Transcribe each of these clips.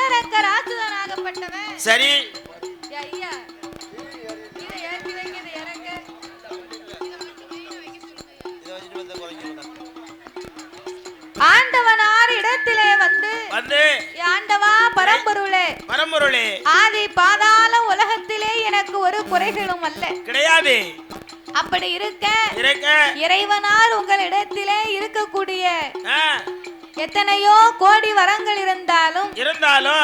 வல்லரக்க ராசுதனாகப்பட்டவன். சரி ஐயா இதை ஏற்றி வைங்க, இதை இறங்க. ஆண்டவனார் இடத்திலே வந்து ஆண்டவா பரம்பொருளே பரம்பொருளே ஆதி பாதாள உலகத்திலே எனக்கு ஒரு குறைகளும் அல்ல கிடையாது. அப்படி இருக்க இறைவனால் உங்களிடத்திலே இருக்கக்கூடிய எத்தனையோ கோடி வரங்கள் இருந்தாலும்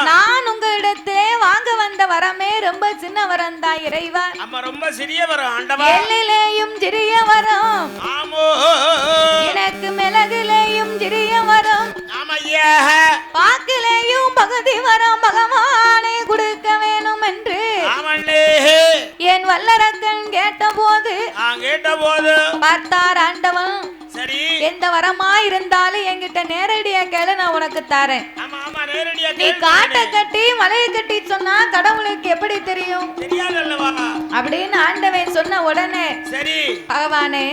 நான் உங்களிடத்திலே வாங்க வந்த வரமே ரொம்ப சின்ன வரம் தான் இறைவா. ரொம்ப சிறிய வரம் ஆண்டவா. எல்லிலேயும் சிறிய வரம், எனக்கு மிளகிலேயும் சிறிய வரம், பாக்கிலேயும் பகுதி வரம் பகவானே கொடுக்க வேணும் என்று என் வல்லரக்கன் கேட்டபோது பார்த்தார் ஆண்டவன். எந்த வரமா இருந்தாலும் என்கிட்ட நேரடியா கேளு, நான் உனக்கு தரேன். நீ காட்டை கட்டி மலையை கட்டி சொன்னா கடவுளுக்கு எப்படி தெரியும் அப்படின்னு ஆண்டவன் சொன்ன உடனே பகவானே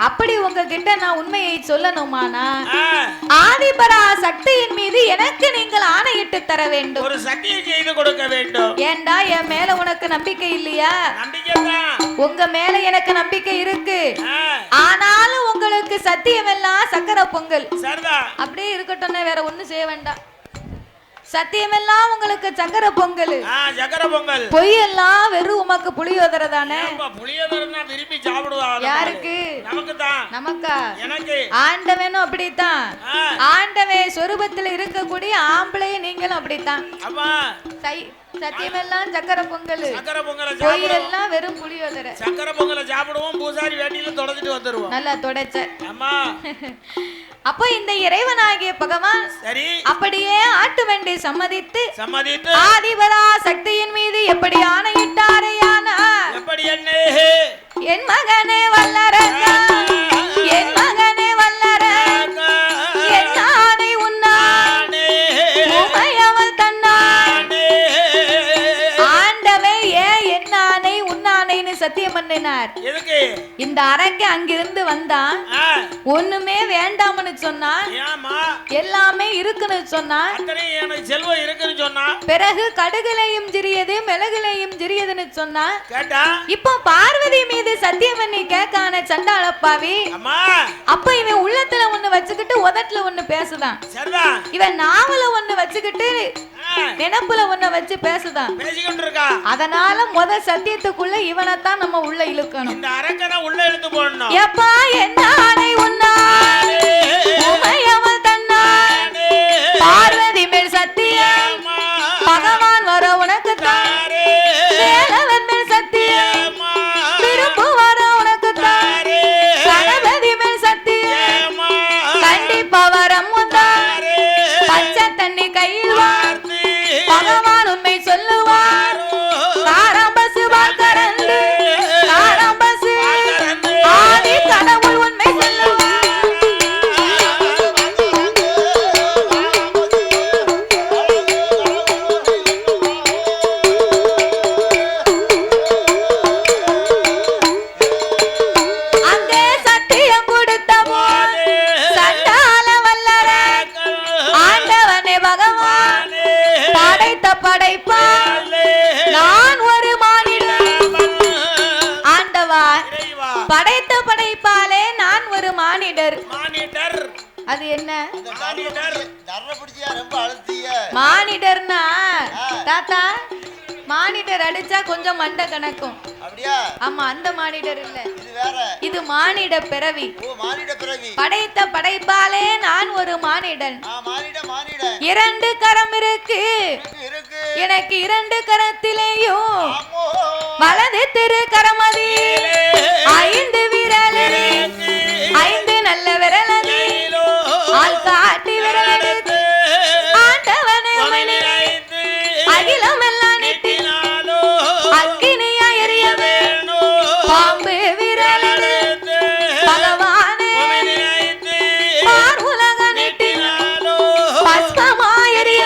அப்படி உங்ககிட்ட நான் உண்மையை சொல்லணுமானா ஆதிபரா சக்தியின் மீது எனக்கு நீங்கள் ஆணையிட்டு தர வேண்டும், ஒரு சக்தியை செய்து கொடுக்க வேண்டும். ஏண்டா என் மேல உனக்கு நம்பிக்கை இல்லையா? உங்க மேல எனக்கு நம்பிக்கை இருக்கு, ஆனாலும் உங்களுக்கு சத்தியம் எல்லாம் சக்கரை பொங்கல் அப்படியே இருக்கட்டும், வேற ஒண்ணு செய்ய வேண்டாம். சத்தியமெல்லாம் உங்களுக்கு சக்கரை பொங்கல், பொய் எல்லாம் வெறும் உமக்கு புளியோதரை தானே. விரும்பி சாப்பிடுவாங்க. யாருக்கு? நமக்கா? ஆண்டவனும் அப்படித்தான். ஆண்டவன் சொரூபத்தில் இருக்கக்கூடிய ஆம்பளை நீங்களும் அப்படித்தான். சத்தியமெல்லாம் சக்கரை பொங்கல், பொய் எல்லாம் வெறும் புளியோதரை. சக்கரை பொங்கலை சாப்பிடுவோம், பூசாரி வேட்டியில தொடச்சிட்டு வந்துருவோம். நல்லா தொடச்ச. அப்போ இந்த இறைவனாகிய பகவான் அப்படியே ஆட்டு வண்டி சம்மதித்து ஆதிபரா சக்தியின் மீது எப்படி ஆணையிட்டாரையானா, என் மகனே வல்லரக்கா, என் மகனே வல்லரக்கா, என் ஆணை உன்னானே உமையவள் தன்னானே. ஆண்டவே ஏன் என் ஆணை உன்னானைன்னு சத்தியம் பண்ணினார். இந்த அரக்க அங்கிருந்து வந்தான், ஒண்ணுமே வேண்டாம்னு சொன்னா, எல்லாமே இருக்குன்னு சொன்னா, செல்வம் இருக்குன்னு சொன்னா, பிறகு கடுகுலையும் சிறியது மிளகுலையும் சிறியதுன்னு சொன்னா, இப்போ பார்வதி மீது சத்தியம் பண்ணி கேட்கான சண்டாளப்பாவி. அப்ப இவன் உள்ளத்துல ஒண்ணு வச்சுக்கிட்டு உதட்டுல ஒண்ணு பேசுதான், இவன் நாவல ஒண்ணு வச்சுக்கிட்டு நினைப்புல ஒண்ணு வச்சு பேசுதான். அதனால முதல் சத்தியத்துக்குள்ள இவனைத்தான் நம்ம உள்ள இழுக்கணும். இந்த அரக்கனை உள்ள இழுத்து போடணும். எப்பா என்ன ஆணை உன்னானே உமையவள் தன்னானே பார்வதி மேல் சத்தியம் பகவான் வர உனக்கு தாரே, வேலவன் மேல் சத்தியம் விருப்பு வர உனக்கு தாரே, கணபதி மேல் சத்தியம் கண்டிப்பா வரம் தாரே, பச்சை தண்ணி கையில் வார்த்து பகவான் உண்மை சொல்லுவார். காரம்பசு வாக்கரந்து காரம்பசு ஆதி கடவுள் உண்மை சொல்லுவார். அங்கே சத்தியம் கொடுத்த போது சண்டால வல்லர ஆண்டவனே பகவான் படைத்த படைப்பா நான் ஒரு மானிடன். ஆண்டவா படைத்த படைப்பாலே நான் ஒரு மானிடர். அது என்ன மானிடர்னா? தாத்தா மானிடர் அடிச்சா கொஞ்சம் மண்டை கணக்கும். ஆமா, அந்த மானிடர் இல்ல, இது மானிட பிறவி. படைத்த படைப்பாலே நான் ஒரு மானிடன். இரண்டு கரம் இருக்கு எனக்கு, இரண்டு கரத்திலேயும் வலது திரு கரமதி, ஐந்து விரல், ஐந்து நல்ல விரல், ஆள் காட்டி விரல் எடுத்து ஆண்டவனே அகிலம் எல்லாம் அக்கினியா எரிய பாம்பு விரல் பகவானே பார் உலக நீட்டினாலோ பஸ்கமா எரிய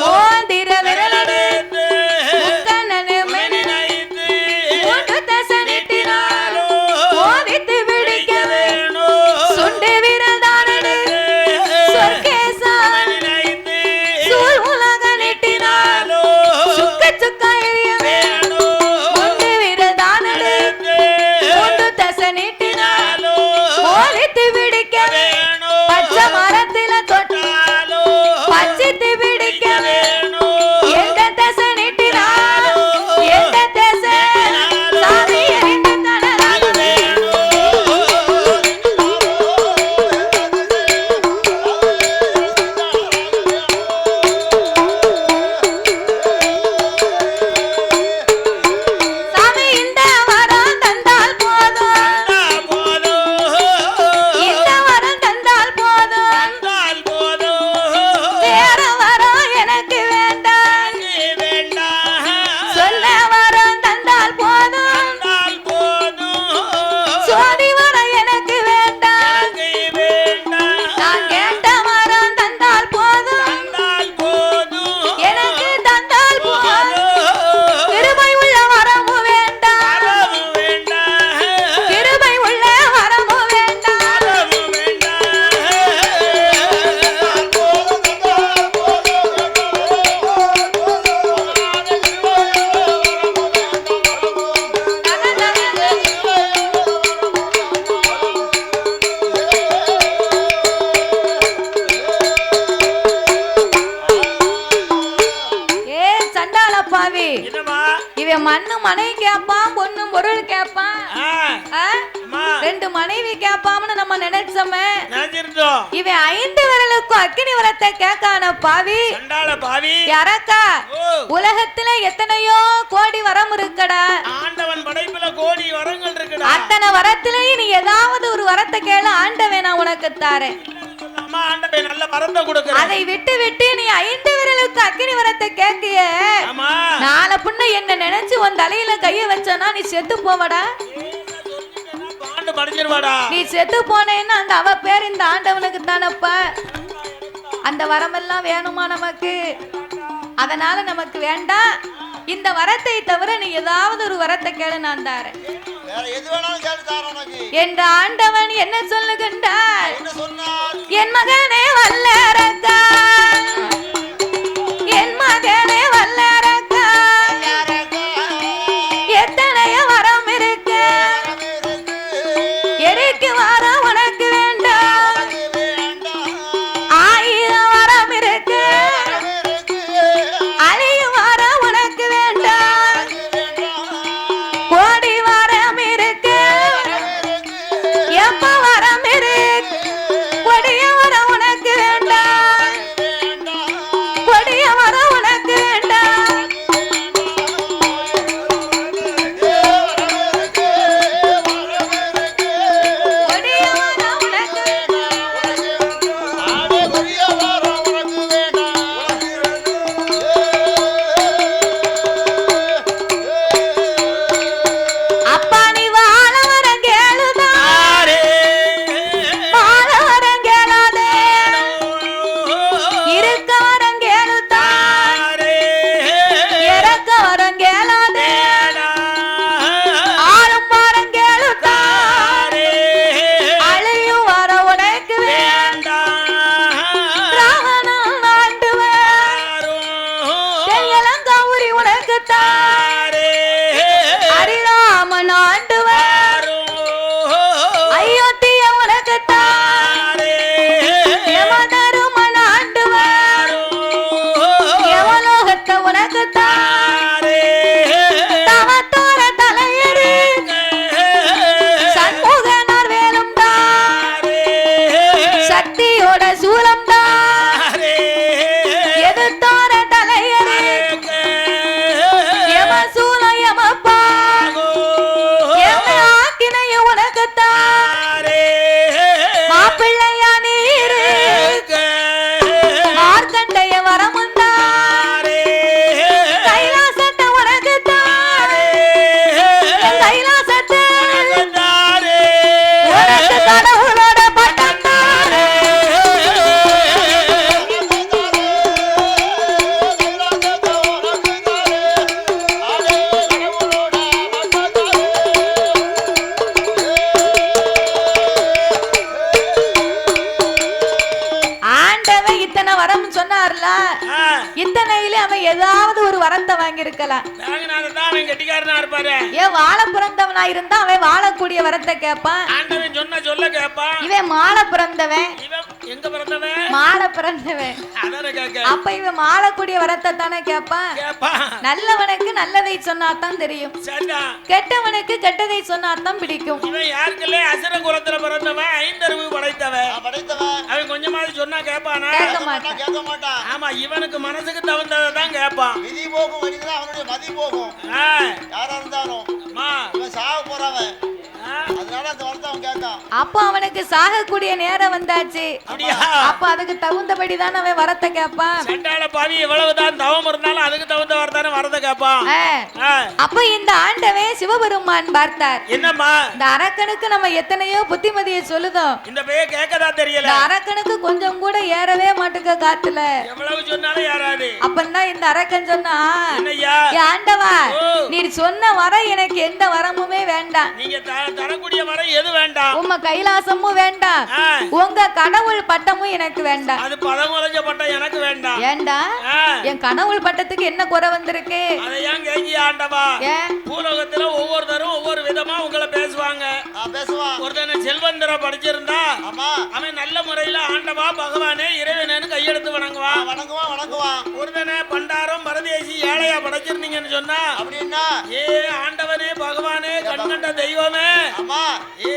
மோதிர விரல் முக்கண்ணனே என்னம்மா இவன் மண்ணு மனை கேப்பான் பொண்ணு பொருள் கேப்பான் ரெண்டு மனைவி கேப்பாம்னு நம்ம நினைச்சோமே நினைச்சிருந்தோம் இவன் 5 விரலுக்கும் அக்கினி வரத்தை கேட்கான பாவி பாவி யாரக்கா உலகத்துல எத்தனையோ கோடி வரம் இருக்குடா ஆண்டவன் படைப்புல கோடி வரங்கள் இருக்குடா அத்தனை வரத்திலேயே நீ ஏதாவது ஒரு வரத்தை கேளு ஆண்டவன் நான் உனக்கு தாரேன் ஆண்டவன் நல்ல வரத்தை கொடுக்கிறான் அதை விட்டு விட்டு நீ 5 விரலுக்கு அக்கினி வரத்தை கேட்கிய நாளை புண்ண என்ன நினைச்சு உன் தலையில கைய வச்சனா நீ செத்து போவடா நீ செத்து போனேன்னா அந்த அவ பேர் இந்த ஆண்டவனுக்கு தானப்பா அந்த வரமெல்லாம் வேணுமா நமக்கு அதனால நமக்கு வேண்டாம் இந்த வரத்தை தவிர நீ ஏதாவது ஒரு வரத்தை கேளு நான் தாரேன் என்ற ஆண்டவன் என்ன சொல்லுகின்றார் என் மகனே வல்லரக்கா என் மகனே வல்லரக்கா எத்தனைய வரம் இருக்கு எரிக்கு வரம் உனக்கு வேண்டாம் 1000 வரம் இருக்கு அழியும் வரம் உனக்கு வேண்டாம் கோடி வரம் இருக்கு எப்ப வரம் இருக்கு கொடிய வரம் உனக்கு வேண்டாம் கொடிய வரம் உனக்கு வேண்டாம் கொடிய வரம் உனக்கு அப்பா நீ வாழ வரம் கேளுதான் வாழ வரம் கேளாதே இருக்க வரம் கேளுதான் இறக்க வரம் கேளாதே ஆளும் வரம் கேளுதான் அழியும் வரம் உனக்கு வேண்டாம் ராவணன் ஆண்டுவன் தெரியலங்கௌரி உனக்கு தான் அரிராமன் ஆண்டுவன் அயோத்திய உனக்கு தான் யமதருமன் ஆண்டுவன் யமலோகத்தை உனக்கு தான் தவத்தோர தலையடி சண்முகனார் வேலும் தான் சக்தியோட சூலம் தான் எதிர்த்தோர தலையடி யம சூலம் யமப்பா யம ஆக்கினைய உனக்கு தான் மாப்பிள்ளையா நீரு மார்க்கண்டைய வரமுந்தா கைலாசத்தை உனக்கு தான் கைலாசத்தை உனக்கு கடவுளோட பட்டம் தான் ஆண்டவன் இத்தனை வரம் சொன்னார்ல இத்தனையில அவன் ஏதாவது ஒரு வரத்தை வாங்கியிருக்கலாம் கெட்டிக்காரனா இருப்பாரு ஏன் வாழ பிறந்தவனா இருந்தா அவன் வாழக்கூடிய வரத்தை கேட்பான் ஆண்டவன் சொன்ன சொல்ல கேட்பான் இவன் மாலை பிறந்தவன் இவன் எங்க பிறந்தவன் மாலை பிறந்தவன் அதான கேக்க அப்ப இவன் மாளக்கூடிய வரத்தை தானே கேட்பான் கேட்பான் நல்லவனுக்கு நல்லதை சொன்னாதான் தெரியும் சரிதான் கெட்டவனுக்கு கெட்டதை சொன்னாதான் பிடிக்கும் இவன் யாருக்குள்ளே அசுர குலத்துல பிறந்தவன் 5 அறிவு படைத்தவன் அவன் கொஞ்சமாவது சொன்னா கேட்பானா கேட்க மாட்டான் ஆமா இவனுக்கு மனசுக்கு தகுந்ததை தான் கேட்பான் விதி போகும் வழிதான் அவனுடைய மதி போகும் யாரா இருந்தாலும் அம்மா இவன் சாக போறவன் அதனால அந்த வார்த்தை அவன் கேட்கான் அப்ப அவனுக்கு சாகக்கூடிய நேரம் வந்தாச்சு அப்படியா அப்ப அதுக்கு தகுந்தபடி தான் அவன் வரத்தை கேட்பான் செண்டால பாவி எவ்வளவுதான் தவம் இருந்தாலும் அதுக்கு தகுந்த வார்த்தானே வரத கேட்பான் அப்ப இந்த ஆண்டவன் சிவபெருமான் பார்த்தார் என்னம்மா இந்த அரக்கனுக்கு நம்ம எத்தனையோ புத்திமதியை சொல்லுதோம் இந்த பைய கேட்கதா தெரியல இந்த அரக்கனுக்கு கொஞ்சம் கூட ஏறவே மாட்டுக்க காத்துல எவ்வளவு சொன்னாலும் யாராது அப்பந்தான் இந்த அரக்கன் சொன்னா என்னய்யா ஏ ஆண்டவா நீர் சொன்ன வர எனக்கு எந்த வரமுமே வேண்டாம் நீங்க தரக்கூடிய வர எது வேண்டாம் உம்ம கைலாசமும் வேண்டாம் உங்க கடவுள் பட்டமும் எனக்கு வேண்டாம் அது பதமுறைஞ்ச பட்டம் எனக்கு வேண்டாம் ஏண்டா என் கடவுள் பட்டத்துக்கு என்ன குறை வந்திருக்கு அதை ஏன் கேட்கிய ஆண்டவா பூலோகத்துல ஒவ்வொருத்தரும் ஒவ்வொரு விதமா உங்களை பேசுவாங்க ஒருத்தனை செல்வந்தர படிச்சிருந்தா அவன் நல்ல முறையில ஆண்டவா பகவானே இறைவனு கையெடுத்து வணங்குவான் வணங்குவான் ஒருத்தனை பண்டாரம் பரதேசி ஏழையா நேரடியா படைச்சிருந்தீங்கன்னு சொன்னா அப்படின்னா ஏ ஆண்டவனே பகவானே கண்கண்ட தெய்வமே ஆமா ஏ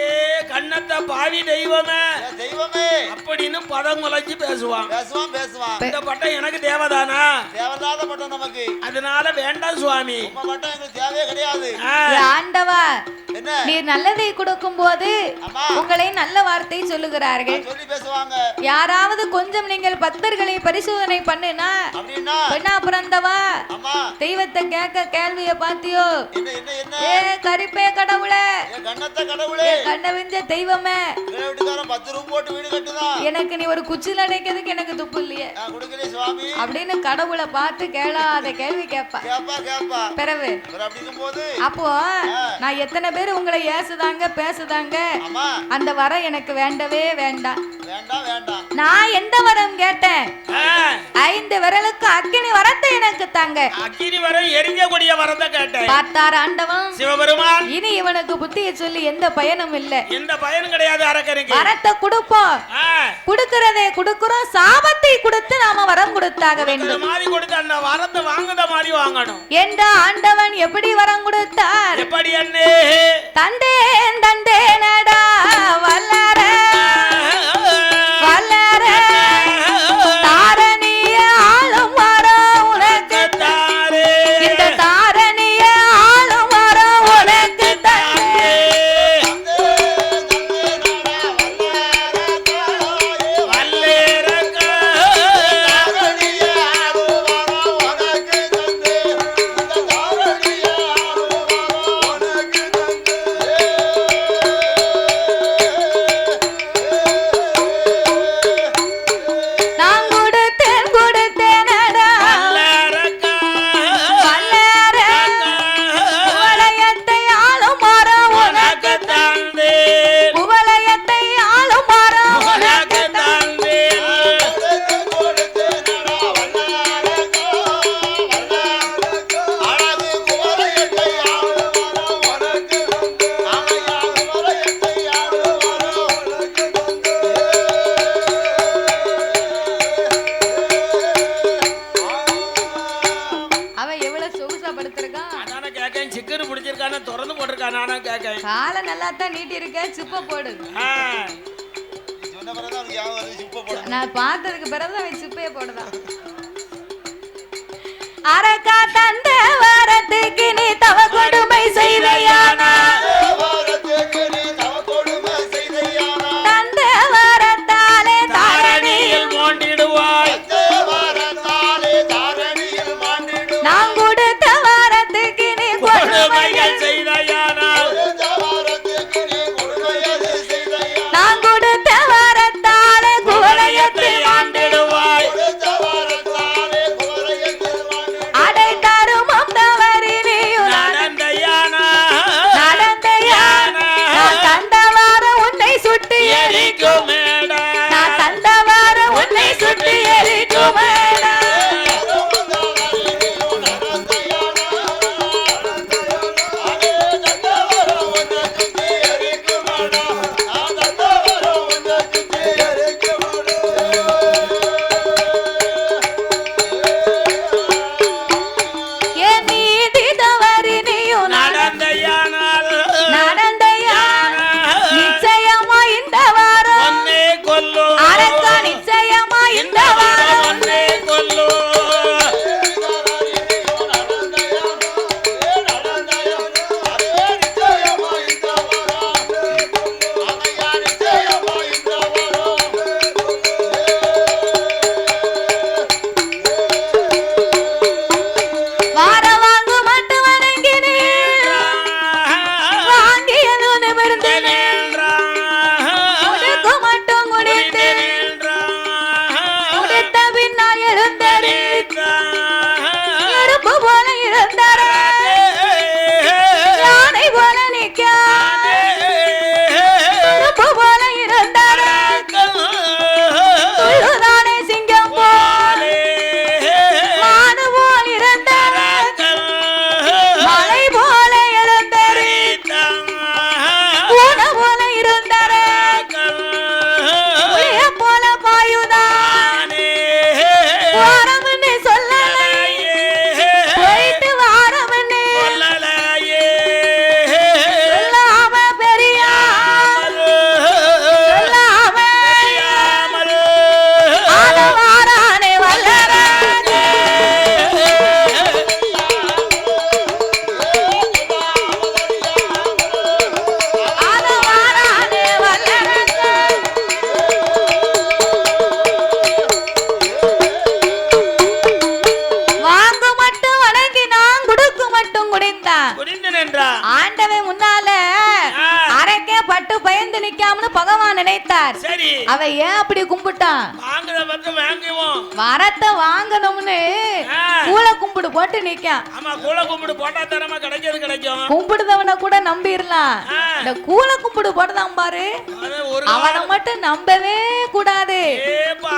கண்ணத்த பாவி தெய்வமே தெய்வமே அப்படின்னு பதம் குலைஞ்சு பேசுவான் பேசுவான் பேசுவான் இந்த பட்டம் எனக்கு தேவைதானா தேவையில்லாத பட்டம் நமக்கு அதனால வேண்டாம் சுவாமி உங்க பட்டம் எங்களுக்கு தேவையே கிடையாது ஆண்டவா என்ன நீர் நல்லதை கொடுக்கும் போது ஆமா உங்களை நல்ல வார்த்தை சொல்லுகிறார்கள் சொல்லி பேசுவாங்க யாராவது கொஞ்சம் நீங்கள் பக்தர்களை பரிசோதனை பண்ணுனா அப்படின்னா பெண்ணா பிறந்தவா ஆமா தெய்வத்தை கேட்க கேள்விய பாத்தியோ என்ன என்ன என்ன ஏ கரிப்பே கடவுளே என் கண்ணத்த கடவுளே கண்ணவிஞ்ச தெய்வமே வீட்டுக்காரன் 10 ரூம் போட்டு வீடு கட்டுதான் எனக்கு நீ ஒரு குச்சில அடைக்கிறதுக்கு எனக்கு துப்பு இல்லையே நான் கொடுக்கல சுவாமி அப்படின்னு கடவுளை பார்த்து கேளாத கேள்வி கேட்பா கேப்பா பிறகு அப்படிங்கும் போது அப்போ நான் எத்தனை பேர் உங்களை ஏசுதாங்க பேசுதாங்க ஆமா அந்த வரம் எனக்கு வேண்டவே வேண்டாம் வேண்டாம் வேண்டாம் நான் எந்த வரம் கேட்டேன் 5 விரலுக்கு அக்கினி வரத்தை எனக்கு தாங்க அக்கினி வரம் எரிஞ்சக்கூடிய வரத்தை கேட்டேன் பார்த்தார் ஆண்டவன் சிவபெருமான் இனி இவனுக்கு புத்தியை சொல்லி எந்த பயனும் இல்ல எந்த பயனும் கிடையாது அரக்கனுக்கு வரத்தை கொடுப்போம் கொடுக்கறதே கொடுக்கிறோம் சாபத்தை கொடுத்து நாம வரம் கொடுத்தாக வேண்டும் மாதிரி கொடுத்து அந்த வரத்தை வாங்குற மாதிரி வாங்கணும் என்ற ஆண்டவன் எப்படி வரம் கொடுத்தார் எப்படி அண்ணே தந்தேன் தந்தேனடா வல்லர வல்லர தாரணிய ஆளும் வரம் உனக்கு தாரே இந்த தாரணிய ஆளும் வரம் உனக்கு தந்தே வல்லேரக்க நான் கொடுத்தேன் கொடுத்தேனடா வல்லேரக்க வல்லர குவலயத்தை ஆளும் வரம் உனக்கு தந்தே குவலயத்தை ஆளும் வரம் உனக்கு தந்தே அவன் எவ்வளவு சொகுசா படுத்திருக்கான் அதான கேக்கேன் சிக்கன் பிடிச்சிருக்கானே திறந்து போட்டிருக்கான் நானா கேக்கேன் காலை நல்லா தான் நீட்டி இருக்க சிப்ப போடு சொன்ன பிறகு அவனுக்கு ஞாபகம் வருது, சுப்ப போட நான் பார்த்ததுக்கு பிறகு அவன் சிப்பைய போடுதான் அரக்கா தந்த வரத்துக்கு நீ தவ கொடுமை செய்தையானா தந்த வரத்தாலே தாரணியில் மோண்டிடுவாய் நான் கொடுத்த வரத்துக்கு நீ கொடுமைகள் செய்தையானால் நான் கொடுத்த வரத்தாலே குவலயத்தை ஆண்டிடுவாய் அடை தரும் நினைத்தார். சரி அவ ஏன் அப்படி கும்பிட்டான்? வாங்குற வந்து வாங்குவோம், வரத்தை வாங்கணும்னு கூல கும்பிடு போட்டு நிக்கான். ஆமா கூல கும்பிடு போட்டா தரமா கிடைக்கிறது கிடைக்கும். கும்பிடுதவனை கூட நம்பிடலாம், இந்த கூல கும்பிடு போட்டுதான் பாரு அவனை மட்டும் நம்பவே கூடாது.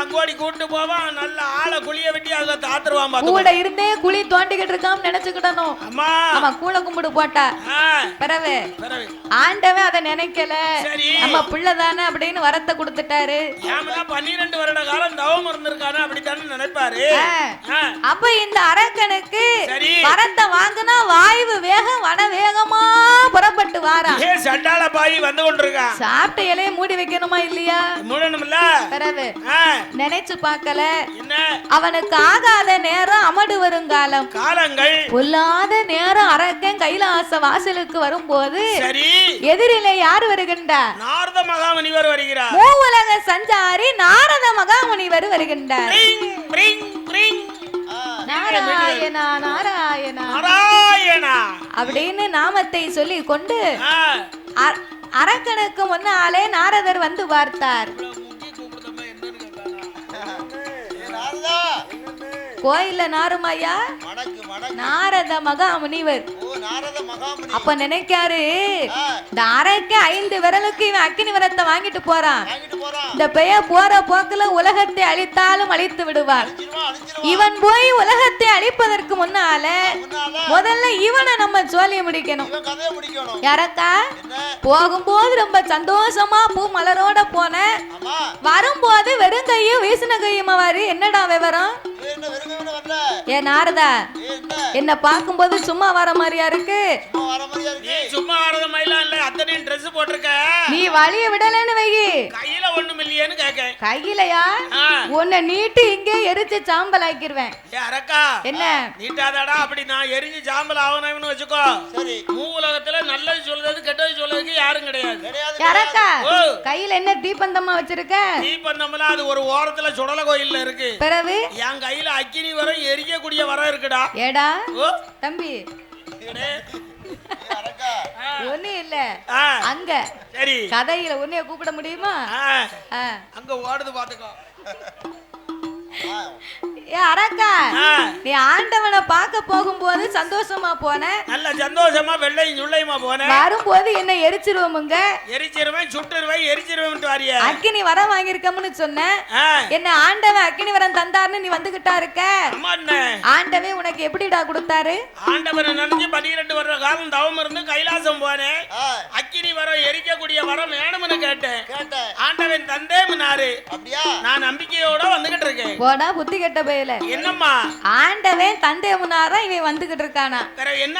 அங்கோடி கூட்டு போவான், நல்ல ஆளை குழிய வெட்டி அதுல தாத்துருவான். கூட இருந்தே குழி தோண்டிக்கிட்டு இருக்கான்னு நினைச்சுக்கிடணும். ஆமா கூல கும்பிடு போட்டா பிறகு ஆண்டவன் அதை நினைக்கல, நம்ம பிள்ளைதானே அப்படின்னு வரத்தை கொடுத்துட்டாரு. 12 வருட காலம் தவம் இருந்திருக்காரு அப்படித்தானே நினைப்பாரு. அப்ப இந்த அரக்கனுக்கு வரத்தை வாங்கினா வாய்வு வேகம் வன வேகமா புறப்பட்டு வாரா. சண்டால பாய் வந்து கொண்டிருக்கா. சாப்பிட்ட இலையை மூடி வைக்கணுமா இல்லையா? மூடணும்ல. பிறகு நினைச்சு பார்க்கல, அவனுக்கு ஆகாத நேரம் அமடு வருங்காலம், காலங்கள் பொல்லாத நேரம் அரக்கன் கைலாச வாசலுக்கு வரும்போது எதிரிலே யார் வருகின்றார்? நாரத மகாமுனிவர் வருகிறார். மூவுலக சஞ்சாரி நாரத மகாமுனிவர் வருகின்றார். நாராயணா நாராயணா நாராயணா அப்படின்னு நாமத்தை சொல்லி கொண்டு அரக்கனுக்கு முன்னாலே நாரதர் வந்து பார்த்தார். கோயில்ல நாருமையா நாரத மகாமுனிவர். அப்ப நினைக்காரு, இந்த அரைக்கு 5 விரலுக்கு இவன் அக்கினி விரத்தை வாங்கிட்டு போறான், இந்த பெயர் போற போக்குல உலகத்தை அழித்தாலும் அழித்து விடுவார். இவன் போய் உலகத்தை அழிப்பதற்கு முன்னால முதல்ல இவனை நம்ம சோழிய முடிக்கணும். யாரக்கா போகும்போது ரொம்ப சந்தோஷமா பூ மலரோட போன, வரும்போது வெறும் கையும் வீசின கையுமா வாரு. என்னடா விவரம்? ஏ நாரதா, என்ன பார்க்கும்போது சும்மா வர மாதிரியா இருக்கு? சும்மா வரத மாதிரிலாம் இல்ல, அத்தனை Dress போட்டிருக்க. நீ வழிய விடலன்னு வை. கையில ஒண்ணும் இல்லையேன்னு கேக்க. கையிலயா? உன்னை நீட்டி இங்கே எரிச்சு சாம்பல் ஆக்கிடுவேன். ஏ அரக்கா, என்ன நீட்டாதடா? அப்படி நான் எரிஞ்சு சாம்பல் ஆகணும்னு வச்சுக்கோ. சரி, மூவுலகத்துல நல்லது சொல்றது கெட்டது சொல்றதுக்கு யாரும் கிடையாது. அரக்கா, கையில என்ன தீப்பந்தமா வச்சிருக்க? தீப்பந்தம்லாம் அது ஒரு ஓரத்துல சுடல கோயில்ல இருக்கு. பிறகு என் கையில அக்கினி வரம் எரியக்கூடிய வரம் இருக்குடா. ஏடா தம்பி, ஒண்ணு இல்ல அங்க சரி கதையில உன்னைய கூப்பிட முடியுமா? அங்க ஓடுது பாத்துக்கோ. ஏ அரக்கா, நீ ஆண்டவனை பார்க்க போகும்போது சந்தோஷமா போன, நல்ல சந்தோஷமா வெள்ளையும் சுள்ளையுமா போன, வரும்போது என்ன எரிச்சிருவோமுங்க. எரிச்சிருவேன் சுட்டுருவேன் எரிச்சிருவேன் வாரிய. அக்கினி வரம் வாங்கியிருக்கோம்னு சொன்ன, என்ன ஆண்டவன் அக்கினி வரம் தந்தாருன்னு நீ வந்துகிட்டா இருக்க. ஆண்டவன் உனக்கு எப்படிடா கொடுத்தாரு? ஆண்டவனை நினைச்சு 12 வருட காலம் தவம் இருந்து கைலாசம் போனேன். அக்கினி வரம் எரிக்கக்கூடிய வரம் வேணும்னு கேட்டேன். ஆண்டவன் தந்தேன்னாரு. நான் நம்பிக்கையோட வந்துகிட்டு இருக்கேன். போடா புத்தி கெட்ட பையல. என்னம்மா ஆண்டவன் தந்தை முன்னாரா இவன் வந்துகிட்டு இருக்கானா? என்ன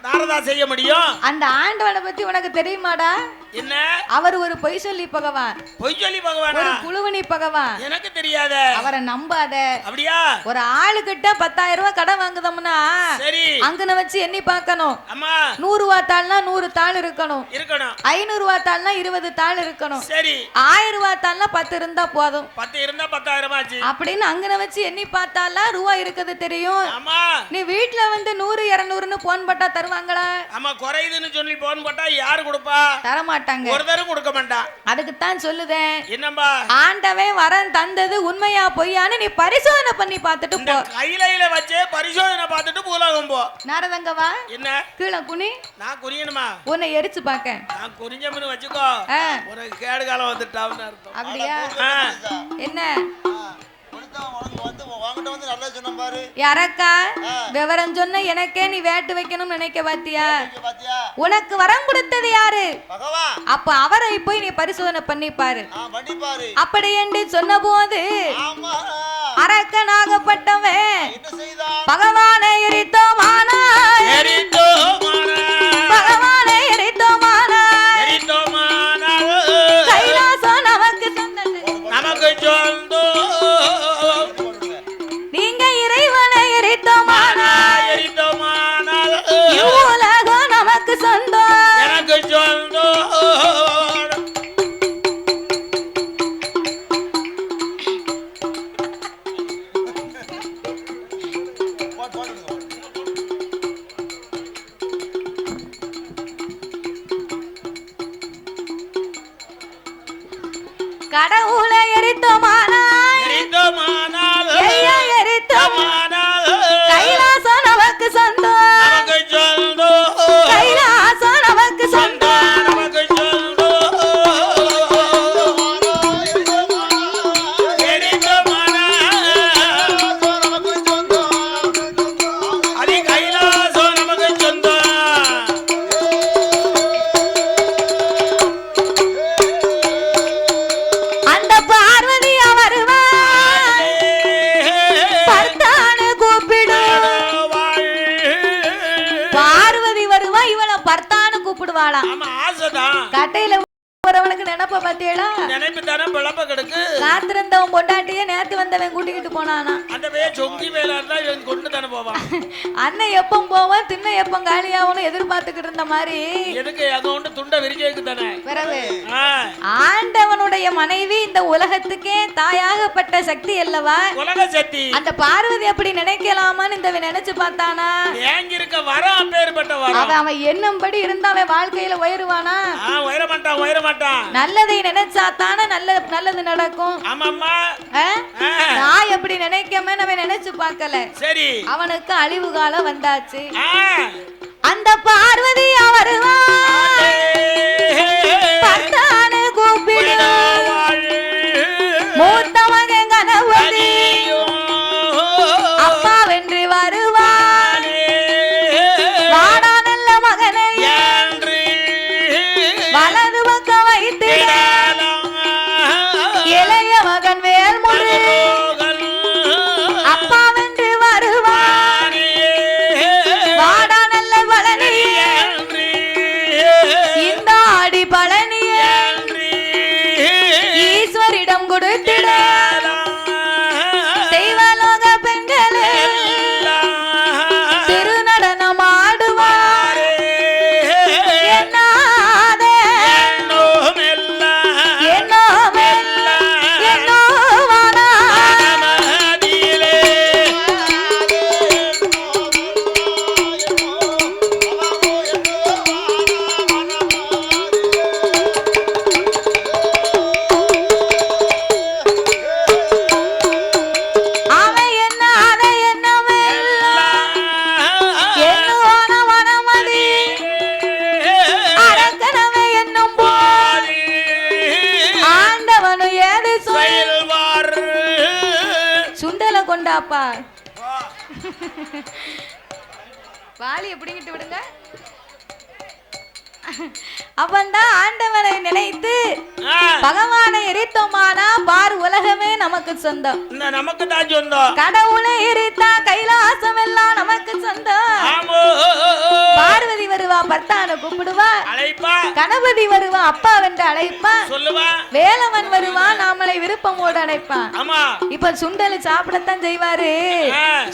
நாரதா செய்ய முடியும்? அந்த ஆண்டவனை பத்தி உனக்கு தெரியுமாடா? என்ன? அவர் ஒரு பொய் சொல்லி பகவான். பொய் சொல்லி பகவான்? ஒரு குழுவனி பகவான். எனக்கு தெரியாத. அவரை நம்பாத. அப்படியா? ஒரு ஆளுகிட்ட 10,000 ரூபாய் கடன் வாங்குதோம்னா சரி அங்கன வச்சு எண்ணி பார்க்கணும். அம்மா 100 ரூபாய் தாள்னா 100 தாள் இருக்கணும். 500 ரூபாய் தாள்னா 20 தாள் இருக்கணும். சரி 1000 ரூபாய் தாள்னா 10 இருந்தா போதும். 10 இருந்தா 10,000 ஆச்சு அப்படின்னு அங்கன வச்சு எண்ணி பார்த்தாலாம் ரூபாய் இருக்குது தெரியும். அம்மா நீ வீட்ல வந்து 100 200ன்னு போன் போட்டா தருவாங்களா? அம்மா குறையுதுன்னு சொல்லி போன் போட்டா யாரு கொடுப்பா? தர மாட்டாங்க. ஒரு தரம் கொடுக்க மாட்டா. அதுக்கு தான் சொல்லுதேன். என்னம்பா? ஆண்டவன் வரன் தந்தது உண்மையா பொய்யான்னு நீ பரிசோதனை பண்ணி பார்த்துட்டு போ. கையில வச்சே பரிசோதனை பார்த்துட்டு பூலோகம் போ. நாரதங்க வா. என்ன? கீழ குனி. நான் குனியணுமா? உன்னை எரிச்சு பார்க்க. நான் குனிஞ்சம்னு வச்சுக்கோ. உனக்கு கேடு காலம் வந்துட்டான்னு அர்த்தம். அப்படியா? என்ன? யாரக்கா விவரம் சொன்ன எனக்கே நீ வேட்டு வைக்கணும்னு நினைக்க பாத்தியா? உனக்கு வரம் கொடுத்தது யாரு? அப்ப அவரை போய் நீ பரிசோதனை பண்ணி பாரு. அப்படி என்று சொன்ன போது அரக்கனாகப்பட்டவன் பகவானை எரித்தோமானா, பகவானை எரித்தோமானா, கைலாசம் நமக்கு சொந்தது, நமக்கு சொந்தோ. நீங்க இறைவனை எரித்தோமானா, உலகம் நமக்கு சொந்தம், எனக்கு சொந்தோ. எரித்தோமானால் கைலாசம் நமக்கு சொந்தம் கைலாசம் நமக்கு சொந்தம் கட்டையில வரவனுக்கு நினைப்ப பாத்தியடா நினைப்பு தானே பிளப்ப கிடக்கு காத்திருந்தவன் பொண்டாட்டியே நேத்து வந்தவன் கூட்டிக்கிட்டு போனானா அந்த வே சொங்கி வேலை இருந்தா இவன் கொண்டு தானே போவான் அண்ணன் எப்பம் போவான் தின்ன எப்பம் காலியாவனும் எதிர்பார்த்துக்கிட்டு இருந்த மாதிரி எதுக்கு அதோண்டு துண்டை விரிக்கைக்கு தானே பிறகு ஆண்டவனுடைய மனைவி இந்த உலகத்துக்கே தாயாகப்பட்ட சக்தி அல்லவா உலக சக்தி அந்த பார்வதி அப்படி நினைக்கலாமான்னு இந்த நினைச்சு பார்த்தானா ஏங்கி இருக்க வரம் அப்பேற்பட்ட வரம் அவன் என்னும்படி இருந்தா அவன் வாழ்க்கையில உயருவானா உயர மாட்டான் நல்லதை நினைச்சா தானே நல்லது நடக்கும் ஆமாம்மா நான் எப்படி நினைக்காம நம்ம நினைச்சு பார்க்கல சரி அவனுக்கு அழிவு காலம் வந்தாச்சு அந்த பார்வதி வருவா பார்த்தானே கூப்பிடு மூத்த மகன் கணவதி அப்பா வென்று வருவா வாடா நல்ல மகனை வலது பக்கம் வைத்து இளைய மகன் வேல்முரு அப்பா வென்று வருவான் வாடா நல்ல பழனி இந்த ஆடி பழனிய ஈஸ்வரிடம் கொடுத்திட தெய்வலோக பெண்களே திருநடனம் ஆடுவார் கொண்டாப்பா வாளி எப்படிங்கிட்டு விடுங்க அவன்தான் ஆண்டவனை நினைத்து பகவானை எரித்தோமானா பார் உலகமே நமக்கு சொந்தம் நமக்கு தான் சொந்தம் கடவுளை எரித்தா கைலாசம் எல்லாம் நமக்கு சொந்தம் பார்வதி வருவா பர்த்தான கூப்பிடுவா அழைப்பா கணபதி வருவா அப்பா வென்று அழைப்பா சொல்லுவா வேலவன் வருவா நாமளை விருப்பமோடு அழைப்பான் ஆமா இப்ப சுண்டல் சாப்பிடத்தான் செய்வாரு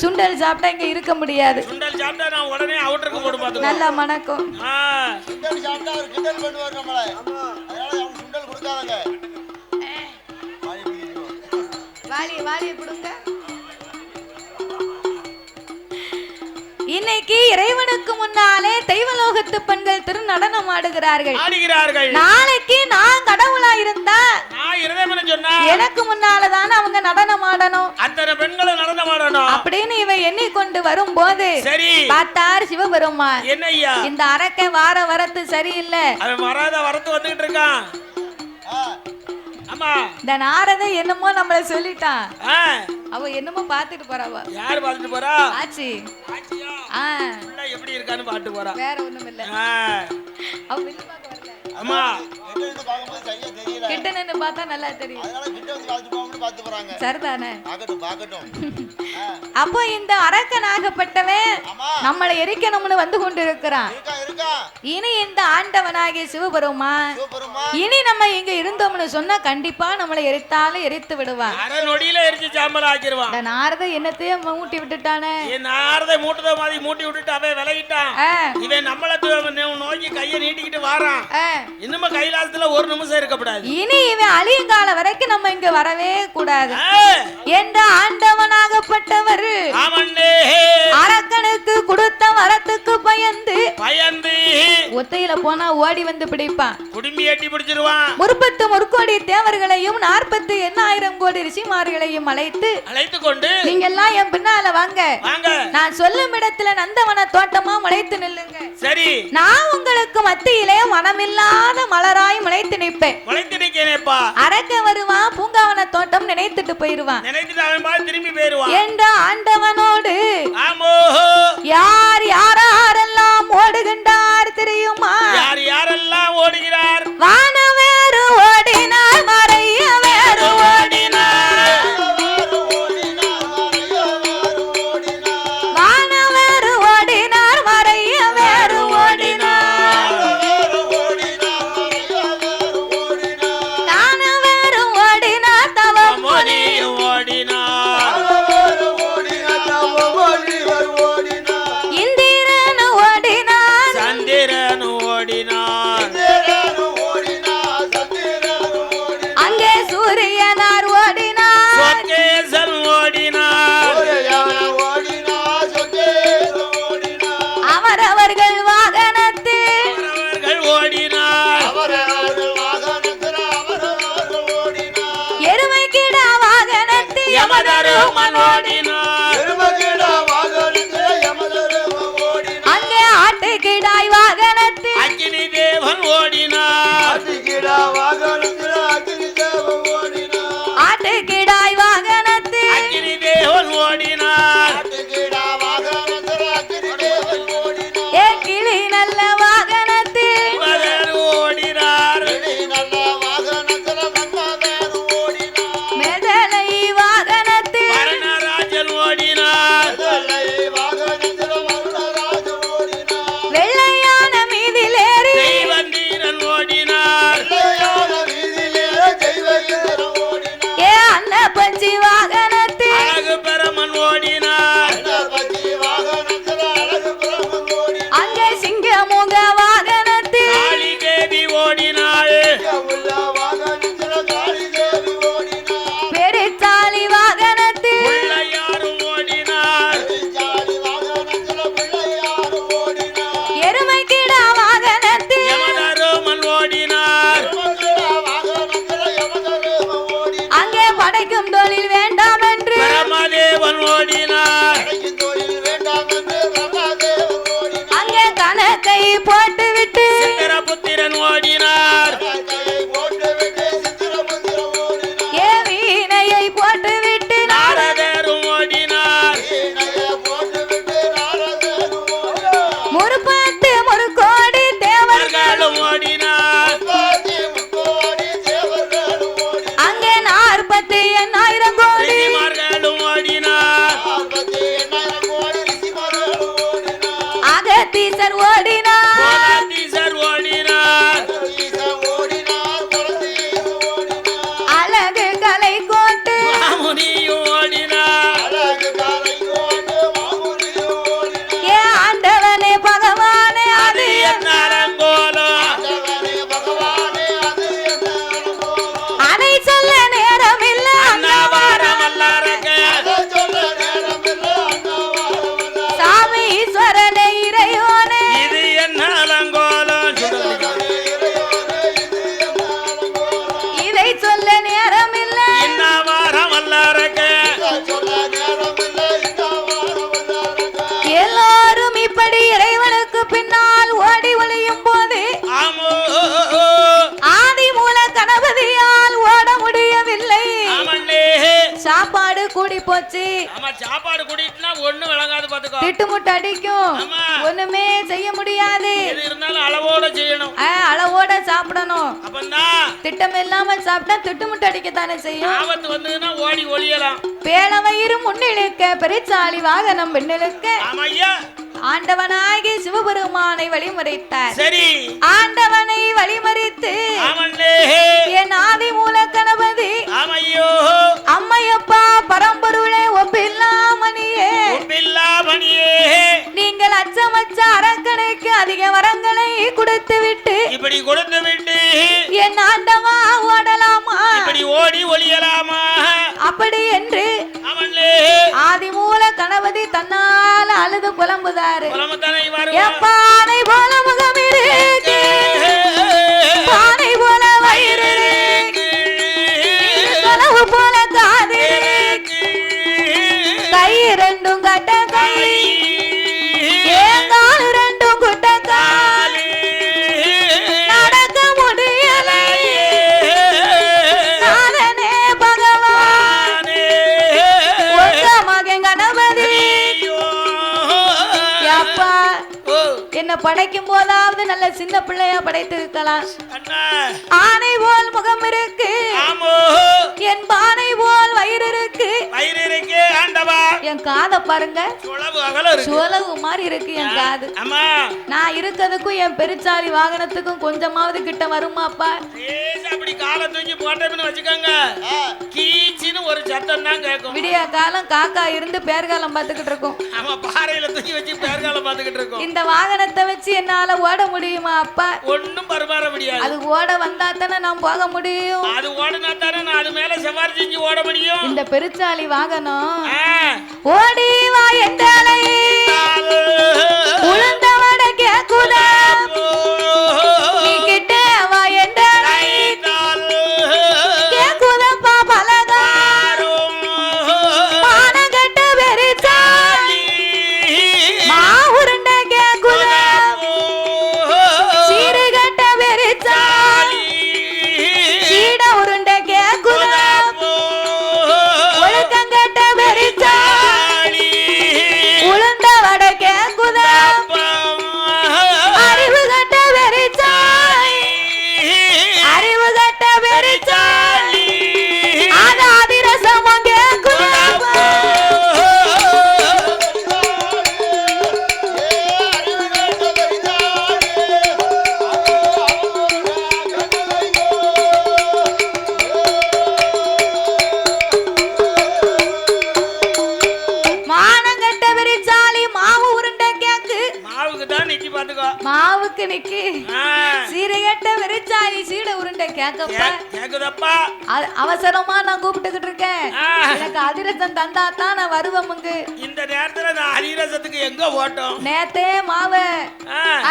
சுண்டல் சாப்பிட்டா இங்க இருக்க முடியாது சுண்டல் சாப்பிட்டா நான் உடனே அவுட்டருக்கு போடு பாத்து நல்லா மணக்கும் சுண்டல் சாப்பிட்டா அவர் கிண்டல் பண்ணுவார் நம்மளை அதனால அவன் சுண்டல் கொடுக்காதங்க வாளியை கொடுங்க இன்னைக்கு இறைவனுக்கு முன்னாலே தெய்வலோகத்து பெண்கள் திருநடனம் ஆடுகிறார்கள் நாளைக்கு நான் கடவுளா இருந்தா எனக்கு முன்னாலதானே அவங்க நடனம் ஆடணும் அத்தனை பெண்களும் நடனம் ஆடணும் அப்படின்னு இவன் எண்ணிக்கொண்டு வரும் போது பார்த்தார் சிவபெருமான் என்னையா இந்த அரக்கை வார வரத்து சரியில்லை அவன் வராத வரத்து வந்துகிட்டு இருக்கான் இந்த நாரத என்னமோ நம்மள சொல்லிட்டான் அவ என்னமோ பாத்துட்டு போறாவா யாரு பாத்துட்டு போறா ஆச்சி எப்படி இருக்கான்னு பாட்டு போறா வேற ஒண்ணும் இல்ல அவ வெளிய பாக்க வரல அம்மா கிட்ட பாக்கும்போது சரியா தெரியல கிட்ட நின்னு பார்த்தா நல்லா தெரியும் அதனால கிட்ட வந்து பாத்துட்டு போவோம்னு பாத்து போறாங்க சரிதானே பாக்கட்டும் அப்போ இந்த அரக்கனாகப்பட்டவன் நம்மளை எரிக்கணும்னு வந்து கொண்டிருக்கிறான் இனி இந்த ஆண்டவனாகிய சிவபெருமான் இனி நம்ம இங்க இருந்தோம்னு சொன்னா கண்டிப்பா நம்மளை எரித்தாலும் எரித்து விடுவான் நொடியில எரிச்சு சாம்பல் ஆக்கிடுவான் நாரத என்னத்தையும் மூட்டி விட்டுட்டானே நாரதை மூட்டத மாதிரி மூட்டி விட்டுட்டு அவன் விலகிட்டான் இவன் நம்மள நோக்கி கையை நீட்டிக்கிட்டு வாரான் இன்னும் கைலாசத்துல ஒரு நிமிஷம் இருக்கக்கூடாது இனி இவன் அழியுங்கால வரைக்கும் நம்ம இங்க வரவே கூடாது என்ற ஆண்டவனாகப்பட்டவர் அரக்கனுக்கு கொடுத்த வரத்துக்கு பயந்து ஒத்தையில போனா ஓடி வந்து பிடிப்பான், குடும்பி எட்டி பிடிச்சிருவான். 38 கோடி தேவர்களையும் 48,000 கோடி ரிஷிமார்களையும் அழைத்து கொண்டு நீங்க எல்லாம் என் பின்னால வாங்க, நான் சொல்லும் இடத்துல நந்தவன தோட்டமா முளைத்து நில்லுங்க. சரி, நான் உங்களுக்கு மத்தியிலே மனமில்லாத மலராய் முளைத்து நிற்பேன். அரக்க வருவான், பூங்காவன தோட்டம் நினைத்துட்டு போயிருவான். திரும்பி போயிருவான் என்ற ஆண்டவனோடு யார் யாரெல்லாம் ஓடுகின்றார் தெரியுமா? யார் யாரெல்லாம் ஓடுகிறார்? வானவேறு ஓடினார், மறைய வேறு ஓடினார், வானவேறு ஓடினார், மறைய வேறு ஓடினார், தானவேறு ஓடினார், தவம் ஓடினார், இந்திரன் ஓடினார், சந்திரன் ஓடினார், அங்கே சூரியனார் ஓடினார், சொக்கேசன் ஓடினார், அவரவர்கள் வாகனத்தில் அவர்கள் ஓடினார், எருமை கிடா வாகனத்தில் யமதருமன் ஓடினார், அங்கே ஆட்டு கிடாய் வாகனத்தில் அக்கினி தேவன் ஓடினார், ஆட்டு கிடாய் வாகனத்தில் அக்கினி தேவன் ஓடினார், ஏ கிளி நல்ல வாகனத்தில் மதர் ஓடினார், மெதலை வாகனத்தில் வரணராஜன் ஓடினார், வெள்ளையான மீதிலேறி தெய்வந்தீரன் ஓடினார், ஏ அன்ன பஞ்சி வாகனத்தில் அழகு பெருமன் ஓடினார், அங்கே சிங்கமுக வாகனத்தில் காளி தேவி ஓடினாள், பெருச்சாலி வாகனத்தில் பிள்ளையாரும் ஓடினார், எருமை கிடா வாகனத்தில் யமதருமன் ஓடினார், அங்கே படைக்கும் தொழில் வேண்டாம் என்று பிரமதேவன் ஓடினார், அங்கே கணக்கை போட்டுவிட்டு சித்திரபுத்திரன் ஓடினார், ஏ வீணையை போட்டுவிட்டு நாரதரும் ஓடினார், முறுக்கோடி தேவர்கள் அவர்களும் ஓடினார், அங்கே 48,000 கோடி ரிஷிமார்களும் ஓடினார், அகத்தீசர் ஓடினார், கோலாதீசர் ஓடினார், அழகு கலை கோட்டு மாமுனியும் ஓடினார், ஏ ஆண்டவனே பகவானே அது என் அரங்கோலம், அதை சொல்ல நேரம் இல்ல அன்னவாரம் வல்லாரங்க, சாமி ஈஸ்வரனே இறையோனே இது என்ன அலங்கோலம், இதை சொல்ல நேரம் இல்ல இன்னவாரம் வல்லாரங்க, எல்லாரும் இப்படி இறைவனுக்கு பின்னால் ஓடி ஒளியும் போது ஆமோ ஆதி மூல கணபதியால் ஓட முடியவில்லை. ஆமண்ணே, சாப்பாடு கூடி போச்சு, ஆமா சாப்பாடு குடிட்டுனா ஒண்ணு விளங்காது பாத்துக்கோ, திட்டுமுட்டு அடிக்கும், ஆமா. ஒண்ணுமே செய்ய முடியாது. எது இருந்தாலும் அளவோட செய்யணும், அளவோட சாப்பிடணும். அப்பந்தான் திட்டம் இல்லாம சாப்பிட்டா திட்டுமுட்டு அடிக்கத்தானே செய்யும். ஆபத்து வந்ததுன்னா ஓடி ஒளியலாம். பேலவயிறு முன்னிழுக்க பெருச்சாலி வாகனம் பின்னிழுக்க ஆமையா, ஆண்டவனாகி சிவபெருமானை வழிமறித்தார். சரி, ஆண்டவனை வழிமறித்து ஆமண்ணே, என் ஆதி மூல கணபதி ஆமையோ, அம்மையப்பா பரம்பொருளே ஒப்பில்லாமணியே உப்பில்லாமணியே, நீங்கள் அச்சமச்ச அரக்கணைக்கு அதிக வரங்களை கொடுத்து விட்டு இப்படி கொடுத்து விட்டு என் ஆண்டவா ஓடலாமா, இப்படி ஓடி ஒளியலாமா? அப்படி என்று ஆமண்ணே, ஆதிமூல கணபதி தன்னால் அழுது புலம்புதாரு. புலம்புதானே இவாரு. பானை போல முகம் இருக்கு, பானை போல வயிறு இருக்கு, சொலவு போல காது இருக்கு, கை ரெண்டும் கட்ட கை, ஏங்கால் ரெண்டும் குட்ட கால், நடக்க முடியல நானே பகவானே உங்க மகன் கணபதி. அப்பா என்ன படைக்கும் போதாவது நல்ல சின்ன பிள்ளையா படைத்து இருக்கலாம். ஆனை போல் முகம் இருக்கு, என் பானை போல் வயிறு இருக்கு, என் காதை பாருங்க சுழவு மாதிரி இருக்கு என் காது. நான் இருக்கிறதுக்கும் என் பெருச்சாலி வாகனத்துக்கும் கொஞ்சமாவது கிட்ட வருமாப்பா? அப்படி காலை தூக்கி போட்டோம்னு வச்சுக்கோங்க, கீச்சின்னு ஒரு சத்தம் தான் கேட்கும். விடிய காலம் காக்கா இருந்து பேர்காலம் பார்த்துக்கிட்டு இருக்கும். ஆமா, பாறையில தூக்கி வச்சு பேர்காலம் பார்த்துக்கிட்டு இருக்கும். இந்த வாகனத்தை வச்சு என்னால ஓட முடியுமா அப்பா? ஒண்ணும் பரமாற முடியாது. அது ஓட வந்தா தானே நான் போக முடியும். அது ஓடுனா தானே நான் அது மேல சவாரி செஞ்சு ஓட முடியும். இந்த பெருச்சாலி வாகனம் ஓடி வா என்றாலே உளுந்தவட கேக்குத, நீ கிட்ட வா என்றாலே கேக்குதப்பா பலகாரும், மானகட்ட பெருச்சாலி மாவுருண்ட கேக்குத, சீருகட்ட பெருச்சாலி சீட உருண்ட கேக்குத, ஒழுக்கங்கட்ட பெருச்சாலி உளுந்த வட கேக்குத, அறிவு கட்ட பெருச்சாலி அறிவு கட்ட பெருச்சாலி அது அதிரசமும் கேக்குத. மானங்கட்ட பெருச்சாலி மாவு உருண்டை கேக்கு, மாவுக்கு தான் நிக்கி பாத்துக்கோ. மாவுக்கு நிக்கி சீரையட்ட பெருச்சாலி சீட உருண்டை கேக்கப்பா கேக்குதப்பா. அவசரமா நான் கூப்பிட்டுக்கிட்டு இருக்கேன். எனக்கு அதிரசம் தந்தா தான் நான் வருவேமுங்கு. இந்த நேரத்துல நான் அதிரசத்துக்கு எங்க ஓட்டம்? நேத்தே மாவை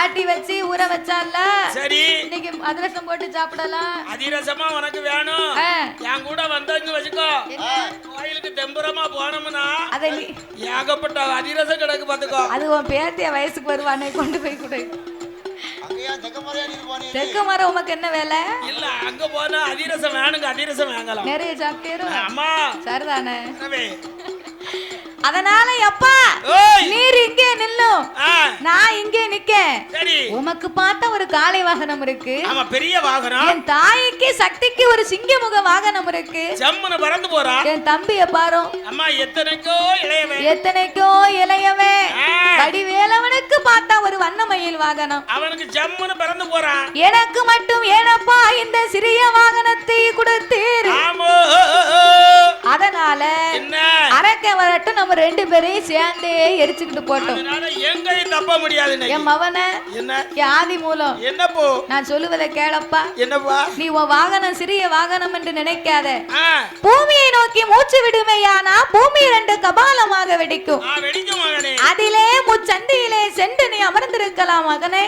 ஆட்டி வச்சு ஊற வச்சால, சரி இன்னைக்கு அதிரசம் போட்டு சாப்பிடலாம். அதிரசமா உனக்கு வேணும், என் கூட வந்தன்னு வச்சுக்கோ. கோயிலுக்கு தெம்புரமா போனோம்னா ஏகப்பட்ட அதிரசம் கிடக்கு பாத்துக்கோ. அது உன் பேத்திய வயசுக்கு வருவானே கொண்டு போய் கொடு. தெக்க மரம் உமக்கு என்ன வேலை? இல்ல அங்க போனா அதிரசம் வேணுங்க, அதிரசம் வாங்கலாம். நிறைய சாப்பிட்டேரும். அம்மா சரிதானே? அதனால அப்பா நீர் இங்கே நில்லும், நான் இங்கே நிக்க. உமக்கு பார்த்தா ஒரு காளை வாகனம் இருக்கு. ஆமா, பெரிய வாகனம். என் தாய்க்கு சக்திக்கு ஒரு சிங்கமுக வாகனம் இருக்கு. ஜம்முன பறந்து போறா. என் தம்பிய பாரு அம்மா, எத்தனைக்கோ இளையவன், எத்தனைக்கோ இளையவன். வடிவேலவனுக்கு பார்த்தா ஒரு வண்ணமயில் வாகனம், அவனுக்கு ஜம்முன பறந்து போறான். எனக்கு மட்டும் ஏனப்பா இந்த சிறிய வாகனத்தை கொடுத்தீர்? அதனால அரக்க வரட்டும், நம்ம ரெண்டு பேரையும் சேர்ந்தே எரிச்சுக்கிட்டு போட்டோம். எங்கேயும் தப்ப முடியாது. என் மவன என்ன ஆதி மூலம் என்னப்போ நான் சொல்லுவதை கேளப்பா. என்னப்பா? நீ உன் வாகனம் சிறிய வாகனம் என்று நினைக்காத. பூமியை நோக்கி மூச்சு விடுமையானா பூமி ரெண்டு கபாலமாக வெடிக்கும். அதிலே முச்சந்தியிலே சென்று நீ அமர்ந்திருக்கலாம் மகனே.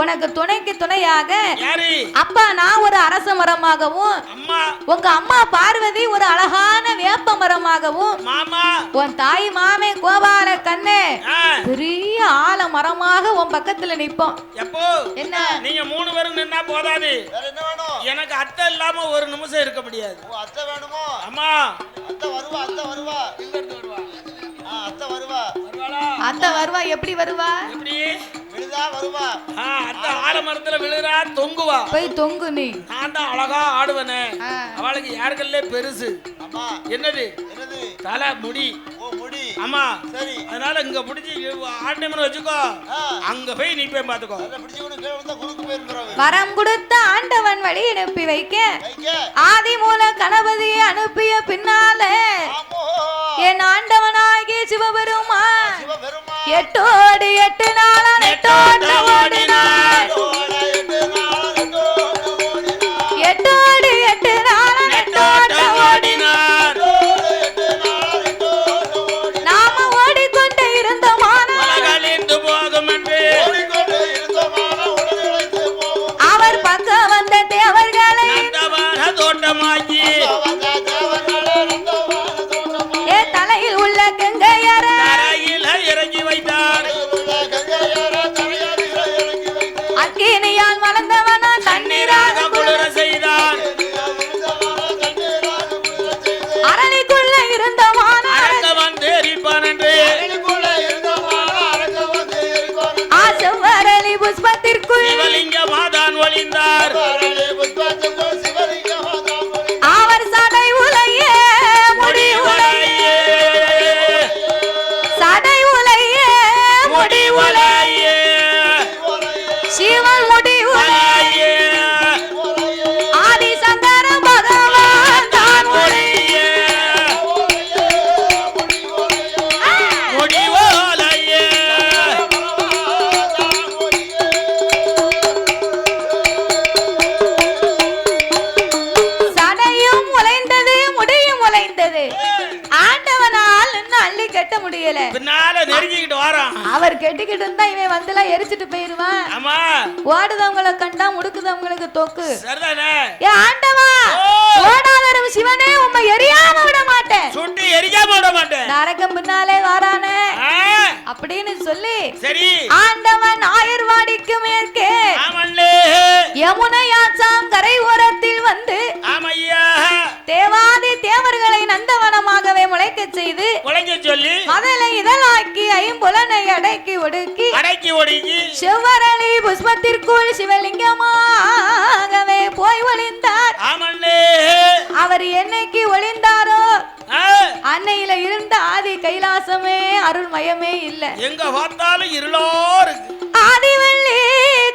உனக்கு துணைக்கு துணையாக அப்பா நான் ஒரு அரச மரமாகவும், உங்க அம்மா பார்வதி ஒரு அழகான வேப்ப மரமாகவும், உன் தாய் மாமே கோபால கண்ணே பெரிய ஆல மரமாக உன் பக்கத்துல நிப்போம். என்ன நீங்க மூணு பேரும் நின்னா போதாது, எனக்கு அத்தை இல்லாம ஒரு நிமிஷம் இருக்க முடியாது. அத்தை வேணுமோ? அம்மா அத்தை வருவா, அத்தை வருவா, இங்க இருந்து வருவா. அத்தை வருவா, அத்தை வருவா. எப்படி வருவா? எப்படி விழுதா வருவா? அத்தை ஆலமரத்துல விழுறா, தொங்குவா. போய் தொங்கு நீ. நான் தான் அழகா ஆடுவனே. அவளுக்கு யாருக்கல்லே பெருசு. என்னது? தலை முடி. முடி. ஆமா, சரி. அதனால இங்க பிடிச்சி ஆட்டம்னு வச்சுக்கோ, அங்க போய் நிப்பேன் பாத்துக்கோ. வரம் கொடுத்த ஆண்டவன் வழி அனுப்பி வைக்க ஆதி மூல கணபதியை அனுப்பிய பின்னால என் ஆண்டவனாகிய சிவபெருமா எட்டோடு எட்டு நாளா நெட்டோட்ட ஓடினார். எட்டோடு எட்டு நாளா நெட்டோட்ட ஓடினார். நாம ஓடிக்கொண்டே முடியல, பின்னால நெருங்கிக்கிட்டு வரோம். அவர் கெட்டிக்கிட்டு இருந்தா இவன் வந்துலாம் எரிச்சிட்டு போயிருவான். ஆமா, ஓடுதவங்களை கண்டா முடுக்குதவங்களுக்கு தொக்கு. சரிதானே? ஏ ஆண்டவா, ஓடாதரும் சிவனே உம்மை எரியாம விட மாட்டேன், சுட்டு எரிக்காம விட மாட்டேன். நரகம் பின்னாலே வாரானே அப்படின்னு சொல்லி சரி ஆண்டவன் ஆயர்வாடிக்கு மேற்கே ஆமல்லே யமுனையாற்றாம் கரை ஓரத்தில் வந்து ஆமையா தேவாதி தேவர்களை நந்தவனமாகவே முளைக்க செய்து முளைக்க சொல்லி மதலை இதழாக்கி ஐம்புலனை அடக்கி ஒடுக்கி செவ்வரளி புஷ்பத்திற்குள் சிவலிங்கமாகவே போய் ஒளிந்தார். ஆமல்லே அவர் என்னைக்கு ஒளிந்தாரோ அன்னையில இருந்த ஆதி கைலாசமே அருள்மயமே இல்ல, எங்க பார்த்தாலும் இருளோ இருக்கு. ஆதிவள்ளி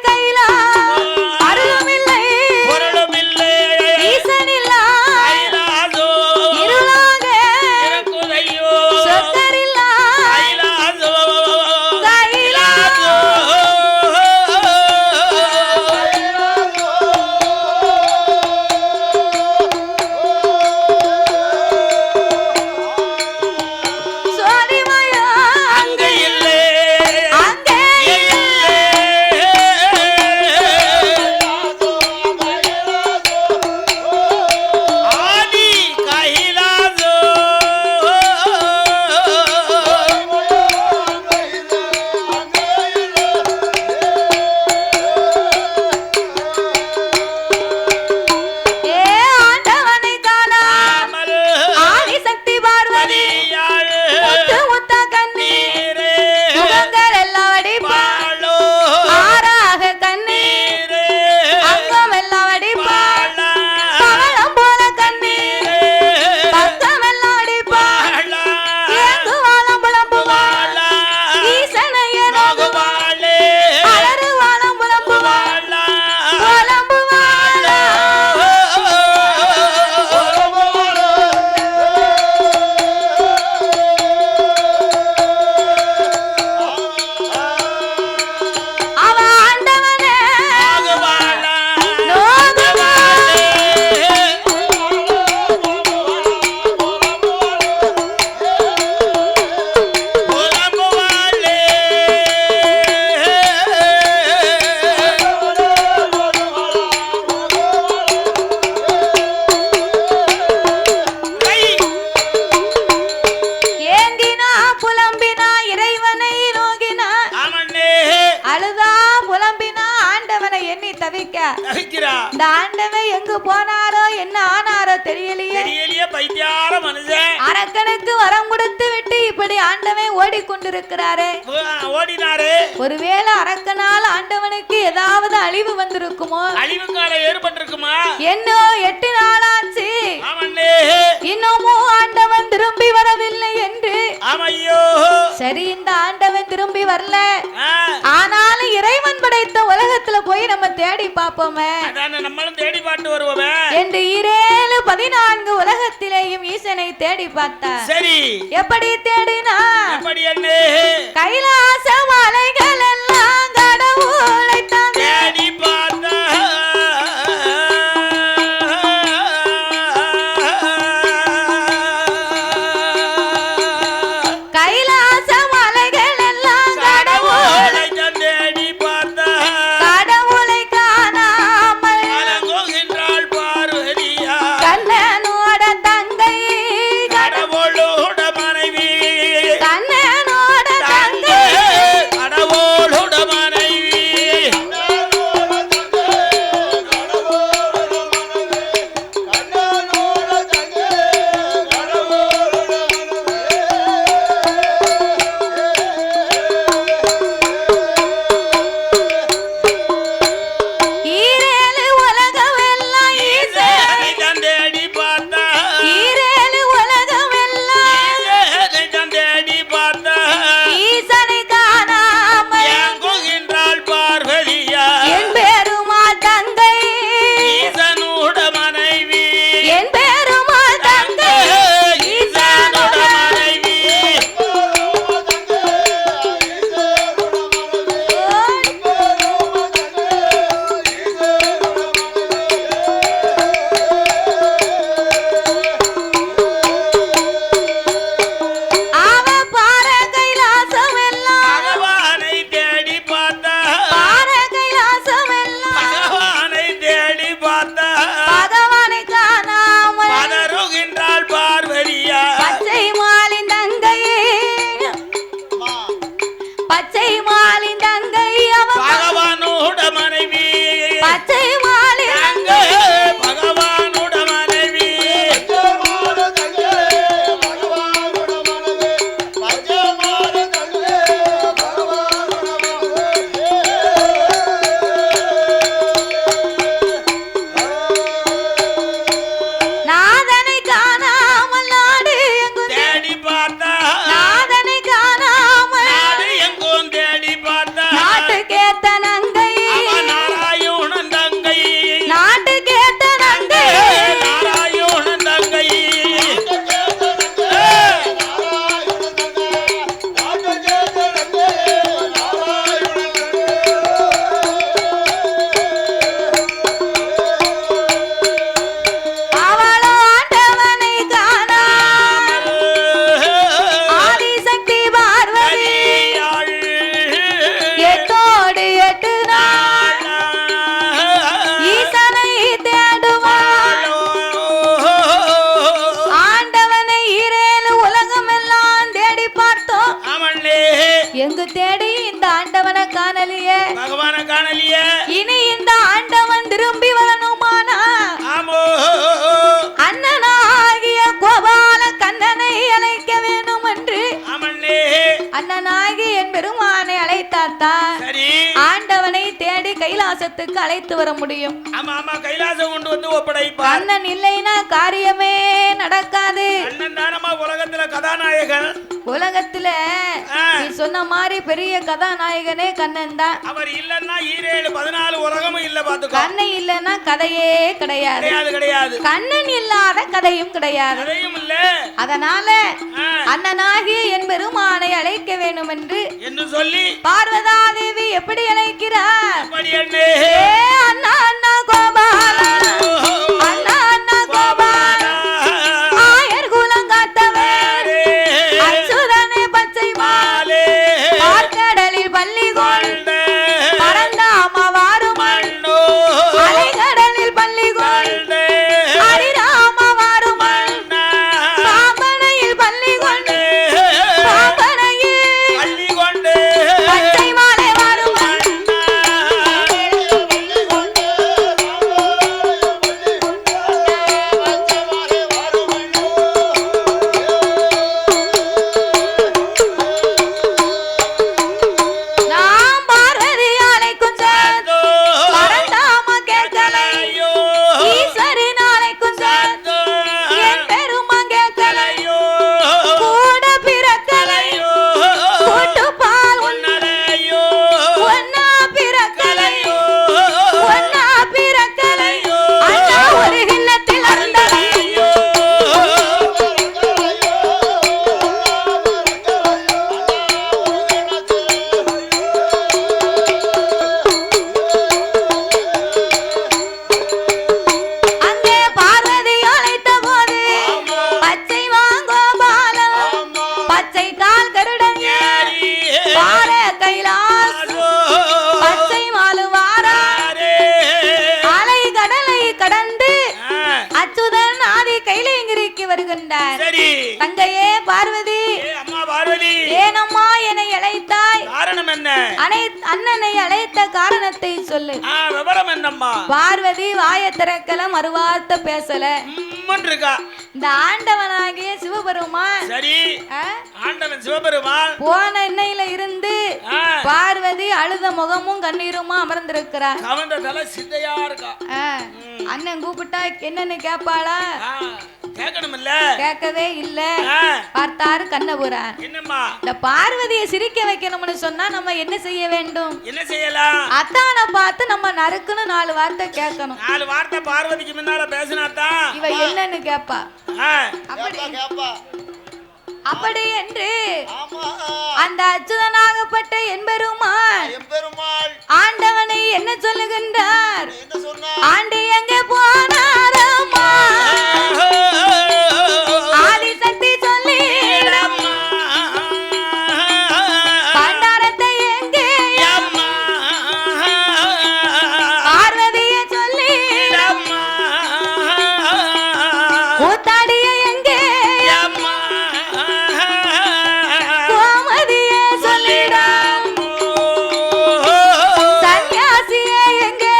கைலாசம் அருளும் இல்லை, பொருளும் இல்லை, ஈசன் இல்லா கைலாசோ இருளாக இருக்குதையோ, சொக்கரில்லா கைலாசோ கைலாசோ. சோதிமயா அங்க இல்லை, அங்கே ஆதி கைலாசோ ஏ ஆண்டவனை காணா அமல் ஆதிசக்தி பார்வதி யாழ் முத்து முத்த கண்ணி நீரே முகங்கள் எல்லாம் வடிப்பா பாலோ ஆறாக கண்ணி நீரே அங்கம் எல்லாம் வடிப்பா பாலா பவளம் போல கண்ணி பக்கம் எல்லாம் வடிப்பா பாலா ஏந்து வாழம் புலம்புவா பாலா ஈசனைய நோகுவா மகவாளே அலறு வாழம் புலம்புவா பாலா புலம்புவா. அவ ஆண்டவனே மகவாளா நோகுவா. புலம்புவாளே ஏங்கினா புலம்பினா இறைவனை நோகினா ஆமண்ணே அழுதா புலம்பினா ஆண்டவனை எண்ணி தவிக்க தவிக்கிறா இந்த ஆண்டவன் எங்கு போனாரோ என்ன ஆனாரோ தெரியலையே. தெரியலையே பைத்தியார மனுஷன் அரக்கனுக்கு வரம் கொடுத்து விட்டு இப்படி ஆண்டவன் ஓடிக்கொண்டிருக்கிறாரே, ஓடினாரு. ஒருவேளை அரக்கனால் ஆண்டவனுக்கு ஏதாவது அழிவு வந்திருக்குமோ? அழிவு காலம் ஏற்பட்டிருக்குமா? இன்னும் 8 நாளாச்சு, ஆமண்ணே இன்னமும் ஆண்டவன் திரும்பி வரவில்லை என்று. ஆமையோ சரி, இந்த ஆண்டவன் திரும்பி வரல, ஆ, ஆனாலும் இறைவன் படைத்த உலகத்துல போய் நம்ம தேடி பார்ப்போமே அதானே நம்மளும் தேடி பாட்டு வருவோமே என்று 14 உலகத்திலேயும் ஈசனை தேடி பார்த்தார். சரி எப்படி தேடினா? எப்படி என்ன கைலாச மலைகள் எல்லாம் கடவுளை தாங்க தேடி பார்த்தா கைலாச மலைகள் எல்லாம் கடவுளை தான் தேடி பார்த்தா கடவுளை காணாமல் கலங்குகின்றாள் பார்வதியா கண்ணனோட தங்கை கடவுளோட மனைவி எங்கு தேடி இந்த ஆண்டவனை காணலியே, பகவான காணலியே. இனி இந்த ஆண்டவன் திரும்பி வரணுமானா அண்ணனாகிய கோபால கண்ணனை அழைக்க வேண்டும் என்று அண்ணனாகி என் பெருமானை அழைத்தாத்தான் ஆண்டவனை தேடி கைலாசத்துக்கு அழைத்து வர முடியும். ஆமா ஆமா, கைலாசம் கொண்டு வந்து ஒப்படைப்பார். அண்ணன் இல்லைன்னா காரியமே நடக்காது. அண்ணன் தானமா உலகத்துல கதாநாயகன். உலகத்துல நீ சொன்ன மாதிரி பெரிய கதாநாயகனே கண்ணன் தான். அவர் இல்லன்னா 14 உலகமும் இல்ல. பாத்துக்கோ, கண்ணன் இல்லன்னா கதையே கிடையாது. கிடையாது. கண்ணன் இல்லாத கதையும் கிடையாது. கதையும் இல்ல. அதனால அண்ணனாகிய என் பெருமானை அழைக்க வேண்டும் என்று சொல்லி பார்வதா தேவி எப்படி அழைக்கிறார்? அண்ணா அண்ணா கோபாலா, அண்ணா அண்ணா கோபாலா, ஆயர் குலங்காத்தவர் அச்சுதனே பச்சை மாலே, பார்க்கடலில் பள்ளி கொண்டு பரந்தாம வாரும் அலைகடலில் பள்ளி கொண்டு ஹரிராம வாரும் பாம்பனையில் பள்ளி கொண்டு பாம்பனையில் பள்ளி கொண்டு பச்சை மாலை வாரும் நாம் பார்வதி அழைக்கும் சேர்ந்து பரந்தாம கேட்கலையோ, ஈஸ்வரன் அழைக்கும் சேர்ந்து என் பெருமா கேட்கலையோ, கூட பிறக்கலையோ, கூட்டு பால் உன்னலையோ, ஒன்னா பிறக்கலையோ, ஒன்னா பிறக்கலையோ, அண்ணா ஒரு கிண்ணத்தில் அருந்தலையோ. அங்கே பார்வதி அழைத்த போது பச்சை வாங்கோ பாலம், பச்சை கால் கருடன் ஏறி வார கைலாஸ், பச்சை மாலு வாரா அலை கடலை கடந்து அச்சுதன் ஆதி கைலேங்கிரிக்கு வருகின்றார். சரி தங்கையே பார்வதி, அம்மா பார்வதி, ஏனம்மா என்னை அழைத்தாய்? காரணம் என்ன? அண்ணனை அழைத்த காரணத்தை சொல்லு. விவரம் என்னம்மா? பார்வதி வாய திறக்கல, மறுவார்த்தை பேசல. இருக்கா இந்த ஆண்டவனாகிய சிவபெருமான், சரி ஆண்டவன் சிவபெருமான் போன எண்ணெயில இருந்து பார்வதி அழுத முகமும் கண்ணீருமா அமர்ந்திருக்கிறார். அவன் தலை சித்தையா இருக்கா. அண்ணன் கூப்பிட்டா என்னன்னு கேட்பாளா? கேட்கணும் இல்ல, கேட்கவே இல்ல. பார்த்தாரு கண்ணபுரான். என்னம்மா? இந்த பார்வதியை சிரிக்க வைக்கணும்னு சொன்னா நம்ம என்ன செய்ய வேண்டும்? என்ன செய்யலாம்? அத்தானை பார்த்து நம்ம நறுக்குன்னு 4 வார்த்தை கேட்கணும். 4 வார்த்தை பார்வதிக்கு முன்னால பேசினாதான் இவ என்னன்னு கேப்பா. அப்படி என்று அந்த அச்சுதனாகப்பட்ட என்பெருமாள் ஆண்டவனை என்ன சொல்லுகின்றார்? ஆண்டு எங்க போனாரம்மா, ஆதிசக்தி சொல்லி பண்டாரத்தை எங்கே, பார்வதிய சொல்லி கூத்தாடிய எங்கே, கோமதிய சொல்லிடம், சன்னியாசிய எங்கே,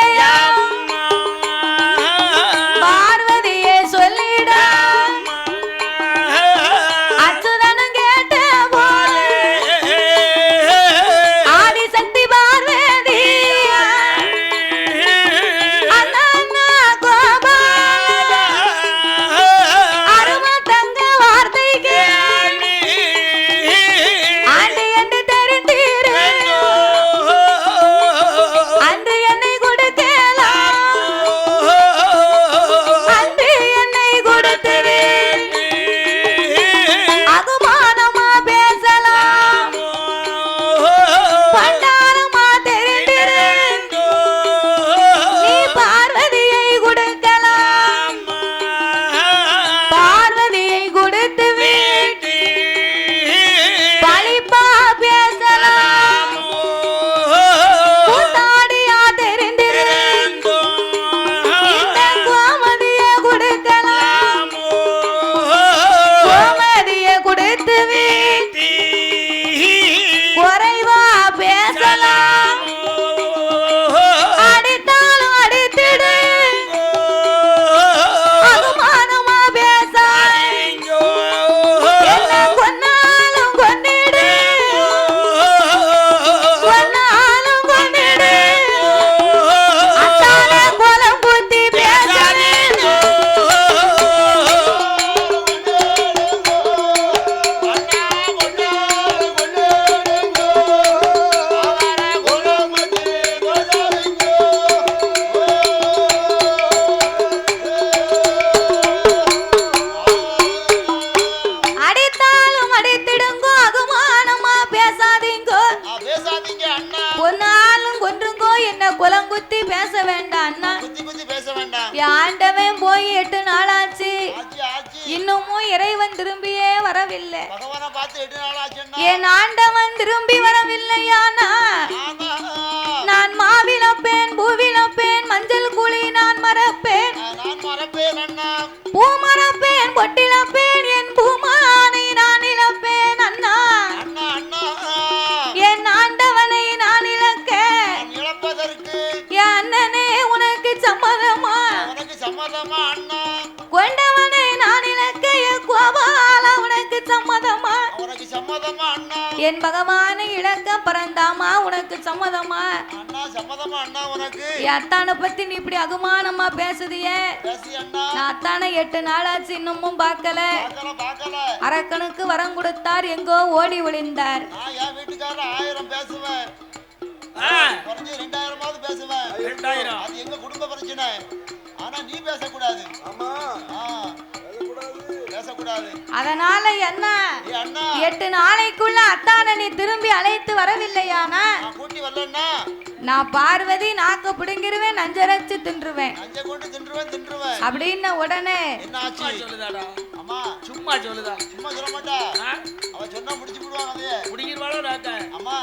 ஆண்டவன் போய் 8 நாள் ஆச்சு, இன்னமும் இறைவன் திரும்பியே வரவில்லை. என் ஆண்டவன் திரும்பி வரவில்லையானா நான் மாவிலப்பேன், பூவிலப்பேன், மஞ்சள் குழி நான் மறப்பேன், பூ மறப்பேன், பொட்டிலப்பேன், என் பூமானை நான் இழப்பேன். அண்ணா என் ஆண்டவனை நான் இழக்க என் அண்ணனே உனக்கு சம்மதமா? கொண்டவனை நான் இழக்க என் கோபால உனக்கு சம்மதமா? என் பகவானை இழக்க பிறந்தாமா உனக்கு சம்மதமா? என் அத்தானை பத்தி நீ இப்படி அகுமானமா பேசுதியே. நான் அத்தானை 8 நாளாச்சு இன்னமும் பார்க்கல. அரக்கனுக்கு வரம் கொடுத்தார், எங்கோ ஓடி ஒளிந்தார். குடும்ப பிரச்சனை. ஆனா நீ பேசக்கூடாது. அதனால என்ன 8 நாளைக்குள்ள அத்தானை நீ திரும்பி அழைத்து வரவில்லையானா நான் பார்வதி நாக்க பிடுங்கிருவேன், நஞ்சரைச்சு தின்றுவேன் அப்படின்னு உடனே சும்மா சொல்லுதா? சும்மா சொல்ல மாட்டா. அவ சொன்னா முடிச்சு விடுவாங்க. அதே குடிக்கிறவாளோ ராக்கா? அம்மா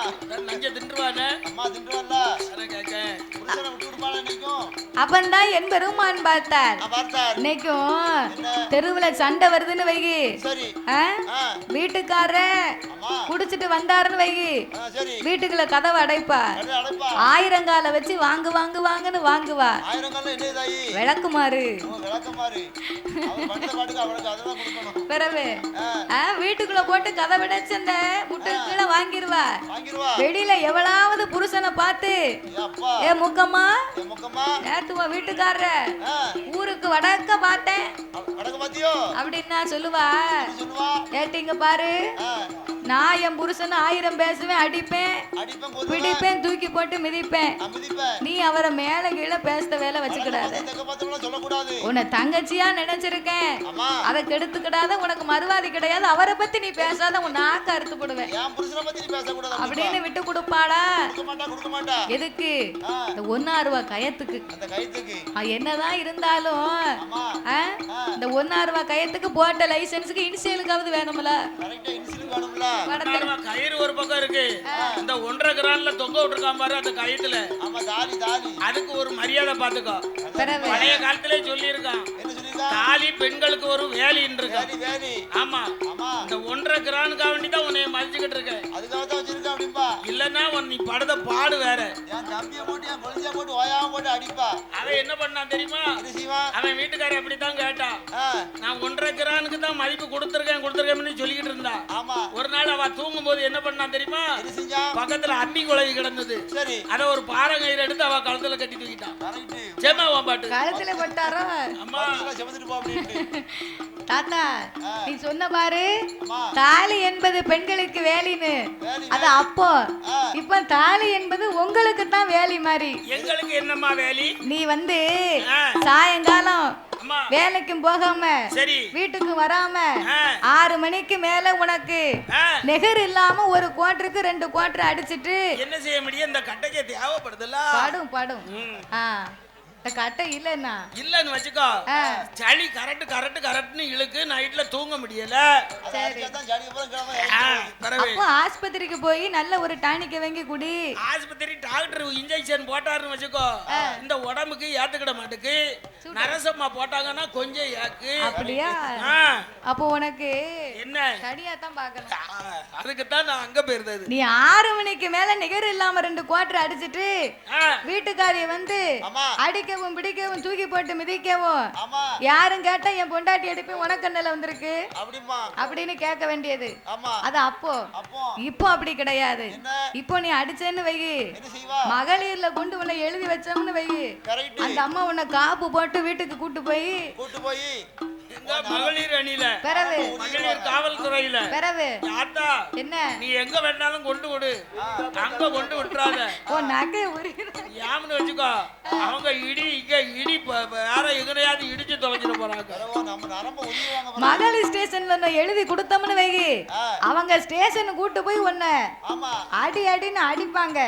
நஞ்ச தின்றுவானே. அம்மா தின்றுவல்ல. அத கேக்க. புருஷனை விட்டு விடுவானே நீக்கும். அப்பந்தான் என் பெருமான் பார்த்தார். இன்னைக்கும் தெருவுல சண்டை வருதுன்னு வைகி. சரி. வீட்டுக்காரர் குடிச்சிட்டு வந்தாருன்னு வைகி. சரி. வீட்டுக்குள்ள கதவை அடைப்பா. 1000 கால வச்சு வாங்கு வாங்கு வாங்குன்னு வாங்குவா. 1000 கால என்ன தாயி? விளக்குமாறு. விளக்குமாறு. அவ பண்ண பாட்டுக்கு அவளுக்கு அதெல்லாம் கொடுக்கணும். பெறவே. வீட்டுக்குள்ள போட்டு கதவை அடைச்சு அந்த முட்டை கீழ வாங்கிடுவா. வெளியில எவ்வளவு புருஷனை பார்த்து ஏ முக்கம்மா நேத்து வீட்டுக்காரர ஊருக்கு வடக்க பார்த்தேன் அப்படின்னா சொல்லுவா. கேட்டீங்க பாரு, நான் என் புருஷனை 1000 பேசுவேன், அடிப்பேன், பிடிப்பேன், தூக்கி போட்டு மிதிப்பேன். நீ அவரை மேல கீழே பேசுற வேலை வச்சுக்கிடாத. உன்னை தங்கச்சியா நினைச்சிருக்கேன், அதை கெடுத்துக்கிடாத. உனக்கு மறுவாதி கிடையாது, அவரை பத்தி நீ பேசாத, உன் நாக்க அறுத்து போடுவேன் அப்படின்னு விட்டு கொடுப்பாடா. எதுக்கு? இந்த 1 ரூபா கயத்துக்கு. என்னதான் இருந்தாலும் இந்த 1 ரூபா கயத்துக்கு போட்ட லைசன்ஸுக்கு இனிஷியலுக்காவது வேணும்ல. கயிறு ஒரு பக்கம் இருக்கு, இந்த 1.5 கிராம்ல தொங்க விட்டுருக்கான் பாரு அந்த கயித்துல, அதுக்கு ஒரு மரியாதை பாத்துக்கோ. பழைய காலத்திலே சொல்லியிருக்கான், தாலி பெண்களுக்கு ஒரு வேலின்னு இருக்கு. ஆமா, இந்த 1.5 கிராமுக்காக வேண்டிதான் உன்னை மதிச்சுக்கிட்டு இருக்க. இல்லன்னா நீ படுத பாடு வேற. அவன் என்ன பண்ணான் தெரியுமா? அவன் வீட்டுக்காரர் அப்படித்தான் கேட்டா. நான் 1.5 கிராமுக்கு தான் மதிப்பு கொடுத்துருக்கேன்னு சொல்லிக்கிட்டு இருந்தா. ஒரு நாள் அவ தூங்கும் போது என்ன பண்ணான் தெரியுமா? பக்கத்துல அம்மி குழவி கிடந்தது. அத ஒரு பாறங்கயிறு எடுத்து அவ கழுத்துல கட்டி தூக்கிட்டான். சேமாவா பாட்டு கழுத்துல போட்டாரோ? அம்மா தாத்தா நீ சொன்ன பாரு, தாலி என்பது பெண்களுக்கு வேலின்னு. அது அப்போ. இப்ப தாலி என்பது உங்களுக்கு தான் வேலி மாதிரி. எங்களுக்கு என்னம்மா வேலி? நீ சாயங்காலம் வேலைக்கும் போகாம வீட்டுக்கு வராம 6 மணிக்கு மேல உனக்கு நெகர் இல்லாம 1 குவார்ட்டருக்கு 2 குவார்ட்டர் அடிச்சிட்டு என்ன செய்ய முடியும்? இந்த கட்டைக்கு தேவைப்படுதுல்ல. படும் கட்டை இல்லன்னா இல்லன்னு வச்சுக்கோ, சளி கரெக்ட்னு இழுக்கு, நைட்ல தூங்க முடியல. அப்போ ஆஸ்பத்திரிக்கு போய் நல்ல ஒரு டானிக் வாங்கி குடி. ஆஸ்பத்திரி டாக்டர் இன்ஜெக்ஷன் போட்டாருன்னு வச்சுக்கோ, இந்த உடம்புக்கு ஏத்துக்கிட மாட்டுக்கு. நரசம்மா போட்டாங்கன்னா கொஞ்சம் ஏக்கு. அப்படியா? அப்போ உனக்கு என்ன தனியா தான் பார்க்கணும். அதுக்கு தான் நான் அங்க போயிருந்தது. நீ 6 மணிக்கு மேல நிகர் இல்லாம 2 குவார்ட்டர் அடிச்சிட்டு வீட்டுக்காரிய அடிக்கவும் பிடிக்கவும் தூக்கி போட்டு மிதிக்கவும் யாரும் கேட்டா என் பொண்டாட்டி அடிப்பேன் உனக்கண்ணில வந்திருக்கு அப்படின்னு கேட்க வேண்டியது. அது அப்போ. இப்போ அப்படி கிடையாது. இப்போ நீ அடிச்சேன்னு வைகி, மகளிர்ல கொண்டு உன்னை எழுதி வச்சோம்னு வைகி, அந்த அம்மா உன்னை காப்பு போட்டு வீட்டுக்கு கூட்டு போய் மகளிர் அணியில பிறவு மகளிர் காவல்துறையில பிறவு ஆத்தா என்ன நீ எங்க வேணாலும் கொண்டு விடு, அங்க கொண்டு விட்டுறாத. ஓ நகை உரி யாமனு வச்சுக்கோ, அவங்க இடி இங்க இடி வேற எங்கனையாவது இடிச்சு தொலைஞ்சிட போறாங்க. மகளிர் ஸ்டேஷன்ல எழுதி கொடுத்தோம்னு வைகி, அவங்க ஸ்டேஷன் கூட்டு போய் உன்ன அடி அடின்னு அடிப்பாங்க.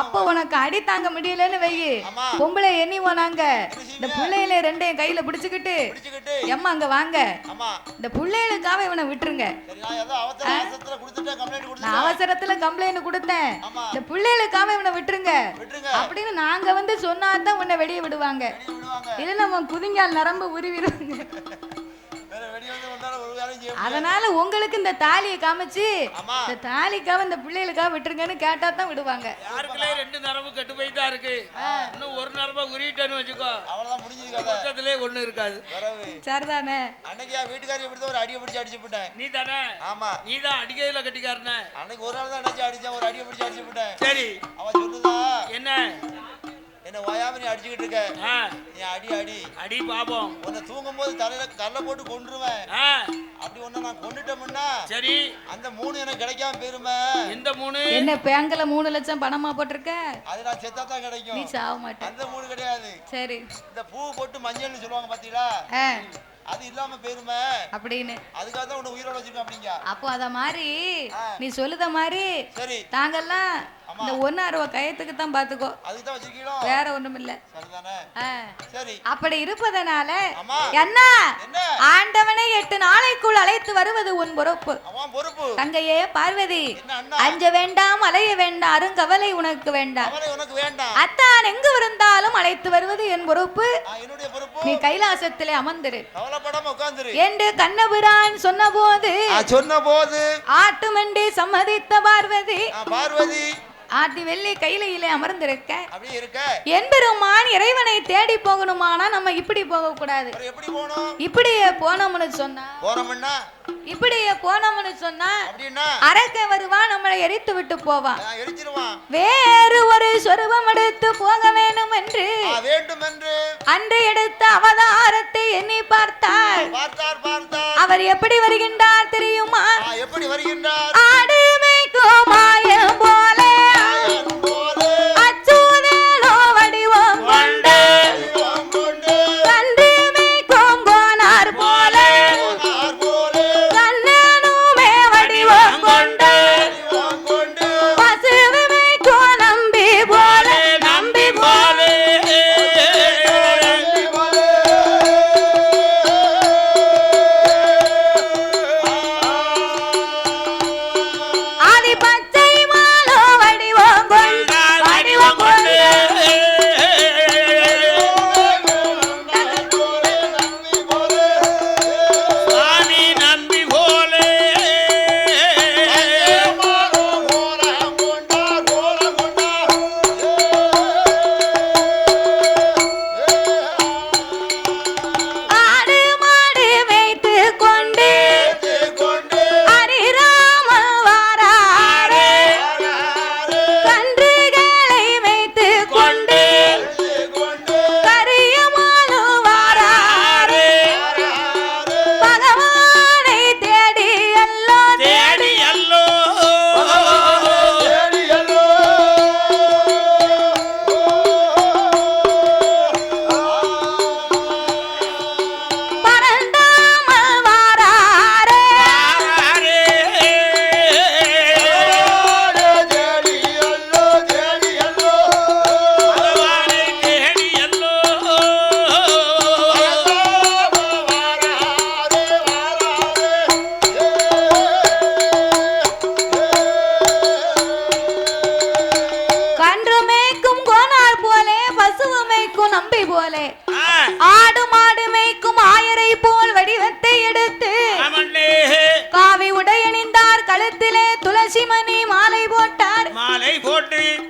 அப்ப உனக்கு அடி தாங்க முடியலன்னு வைகி, பொம்பளை எண்ணி போனாங்க. இந்த பிள்ளையில ரெண்டையும் கையில பிடிச்சுக்கிட்டு எம்மா அங்க வாங்க, இந்த பிள்ளைகளுக்காக இவனை விட்டுருங்க. நான் அவசரத்துல கம்ப்ளைண்ட் கொடுத்தேன், இந்த பிள்ளைகளுக்காக இவனை விட்டுருங்க அப்படின்னு நாங்க வந்து சொன்னாதான் உன்னை வெளியே விடுவாங்க. இல்ல நம்ம குதிங்கால் நரம்பு உருவிடுவாங்க. அதனால உங்களுக்கு இந்த தாலியை காமிச்சு இந்த தாலிக்காக இந்த பிள்ளைகளுக்காக விட்டுருங்கன்னு கேட்டா தான் விடுவாங்க. யாருக்குள்ளே 2 நரம்பு கெட்டு போயிட்டா இருக்கு, இன்னும் ஒரு நரம்பை உருவிட்டேன்னு வச்சுக்கோ, அவ்வளவுதான் முடிஞ்சது. பக்கத்திலே ஒண்ணு இருக்காது. சரிதானே? அன்னைக்கு என் வீட்டுக்காரி இப்படி ஒரு அடியை பிடிச்சு அடிச்சு போட்டேன். நீ தானே? ஆமா, நீ தான் அடிக்கையில கட்டிக்காரன. அன்னைக்கு ஒரு நாள் தான் அடிச்சேன், ஒரு அடியை பிடிச்சு அடிச்சு போட்டேன். சரி, அவ சொல்லுதா என்ன என்ன வாயாம நீ அடிச்சுக்கிட்டு இருக்க, நீ அடி அடி அடி பாப்போம், உன்னை தூங்கும் போது தலையில கல்ல போட்டு கொன்றுவேன். அப்படி ஒண்ணு நான் கொண்டுட்டோம்னா சரி அந்த 3 எனக்கு கிடைக்காம போயிருமே. எந்த 3? என்ன பேங்க்ல 3 லட்சம் பணமா போட்டிருக்க? அது நான் செத்தா தான் கிடைக்கும், நீ சாவ மாட்டே. அந்த 3 கிடையாது. சரி, இந்த பூ போட்டு மஞ்சள்னு சொல்லுவாங்க பாத்தீங்களா, அது இல்லாம போயிருமே அப்படின்னு, அதுக்காக தான் உன்னை உயிரோட வச்சிருக்கேன் அப்படிங்க. அப்போ அத மாதிரி நீ சொல்லுத மாதிரி சரி தாங்கெல்லாம் இந்த 1 ரூபா கயத்துக்கு தான் பாத்துக்கோ, அதுக்கு தான் வச்சிருக்கீங்களோ, வேற ஒண்ணும் இல்ல. சரிதானே? சரி, அப்படி இருப்பதனால என்ன ஆண்டவனை 8 நாளைக்குள் அழைத்து வருவது உன் பொறுப்பு. தங்கையே பார்வதி, அஞ்ச வேண்டாம் அலைய வேண்டாம், அருங்கவலை உனக்கு வேண்டாம். அத்தான் எங்கு இருந்தாலும் அழைத்து வருவது என் பொறுப்பு. நீ கைலாசத்திலே அமர்ந்திரு என்று கண்ணபிரான் சொன்ன போது ஆட்டுமண்டி சம்மதித்த பார்வதி ஆட்டி வெள்ளி கையிலே அமர்ந்திருக்க என்பெருமான் இறைவனை தேடி போகணுமானா நம்ம இப்படி போக கூடாது. இப்படியே போனோம்னு சொன்னா அரக்க வருவான், நம்மளை எரித்து விட்டு போவான். வேறு ஒரு சொருபம் எடுத்து போக வேண்டும் என்று அன்று எடுத்த அவதாரத்தை எண்ணி பார்த்தார். அவர் எப்படி வருகின்றார் தெரியுமா? ஆடு மேய்க்கும் மாயம் போல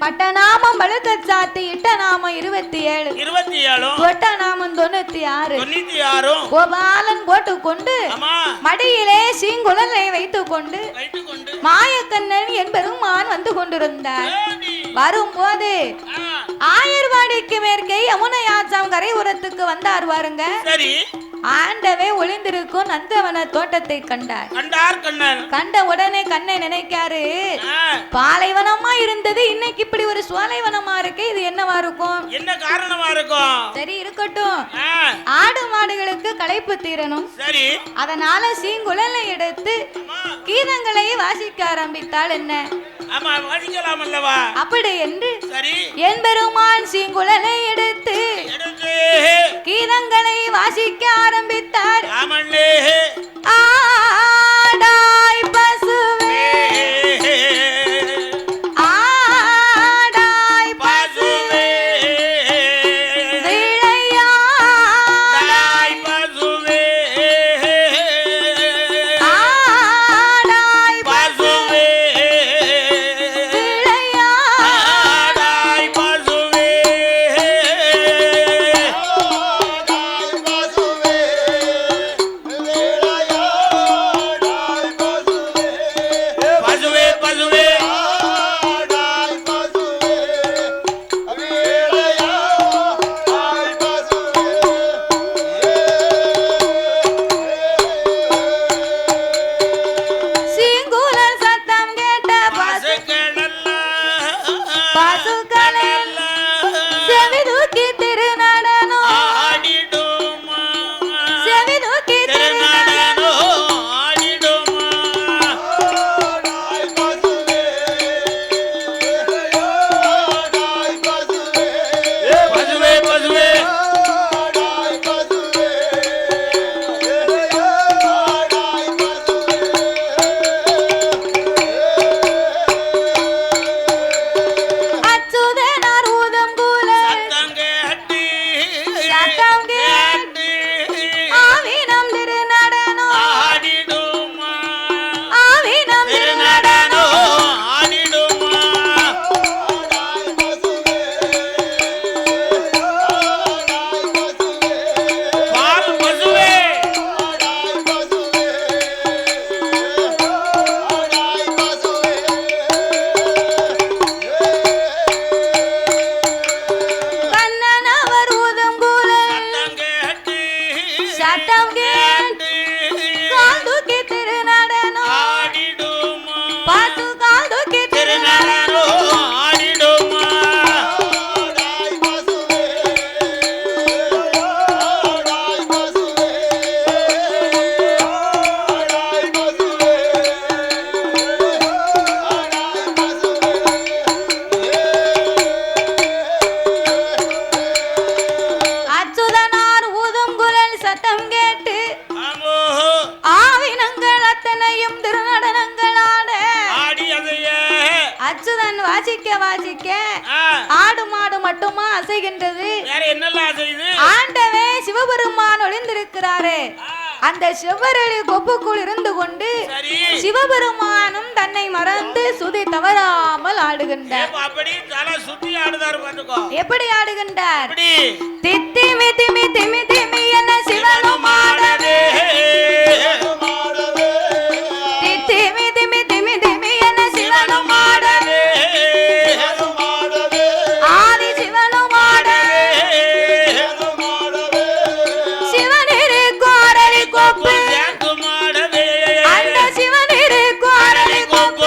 பட்டநாமம் பழுக்க சாத்தி இட்ட நாமம் 27 ஒட்டநாமம் 96 கோபாலன் போட்டுக்கொண்டு மடியிலே சீங்குழலை வைத்துக் கொண்டு மாயக்கண்ணன் என்பெருமான் வந்து கொண்டிருந்தார். வரும்போது ஆயர்வாடிக்கு மேற்கே யமுனை ஆற்றாம் கரை உரத்துக்கு வந்தார். பாருங்க, ஆண்டவே ஒளிந்திருக்கும் நந்தவன தோட்டத்தை கண்டார். கண்ட உடனே கண்ணை நினைக்காரு, பாலைவனமா இருந்தது இன்னைக்கு இப்படி ஒரு சோலைவனமா இருக்கு, இது என்னவா இருக்கும், என்ன காரணமா இருக்கும்? சரி இருக்கட்டும், ஆடு மாடுகளுக்கு களைப்பு தீரணும், சரி அதனால சீங்குழலை எடுத்து கீதங்களை வாசிக்க ஆரம்பித்தால் என்ன? ஆமா வாசிக்கலாம் அல்லவா? அப்படி என்று சரி என் பெருமான் சீங்குழலை எடுத்து கீதங்களை வாசிக்க ஆரம்பித்தார். ஆடாய் பசுவே ஆடாய் பசுவே விளையாடாய் பசுவே ஆடாய் பசுவே விளையாடாய் பசுவே வாசிக்க ஆடு மாடு மட்டுமா அசைகின்றது? ஆண்டவே சிவபெருமான் ஒளிந்திருக்கிறாரே, அந்த செவ்வரளி கொப்புக்குள் இருந்து கொண்டு சிவபெருமானும் தன்னை மறந்து சுதி தவறாமல் ஆடுகின்றார். எப்படி ஆடுகின்றார்? தித்திமி திமி திமி திமி என சிவனும் ஆடவே, தித்திமி திமி திமி திமி என சிவனும் ஆடவே, ஆதி சிவனும் ஆடவே, சிவனிரு கோரளி கொப்பு அந்த சிவனிரு கோரளி கொப்பு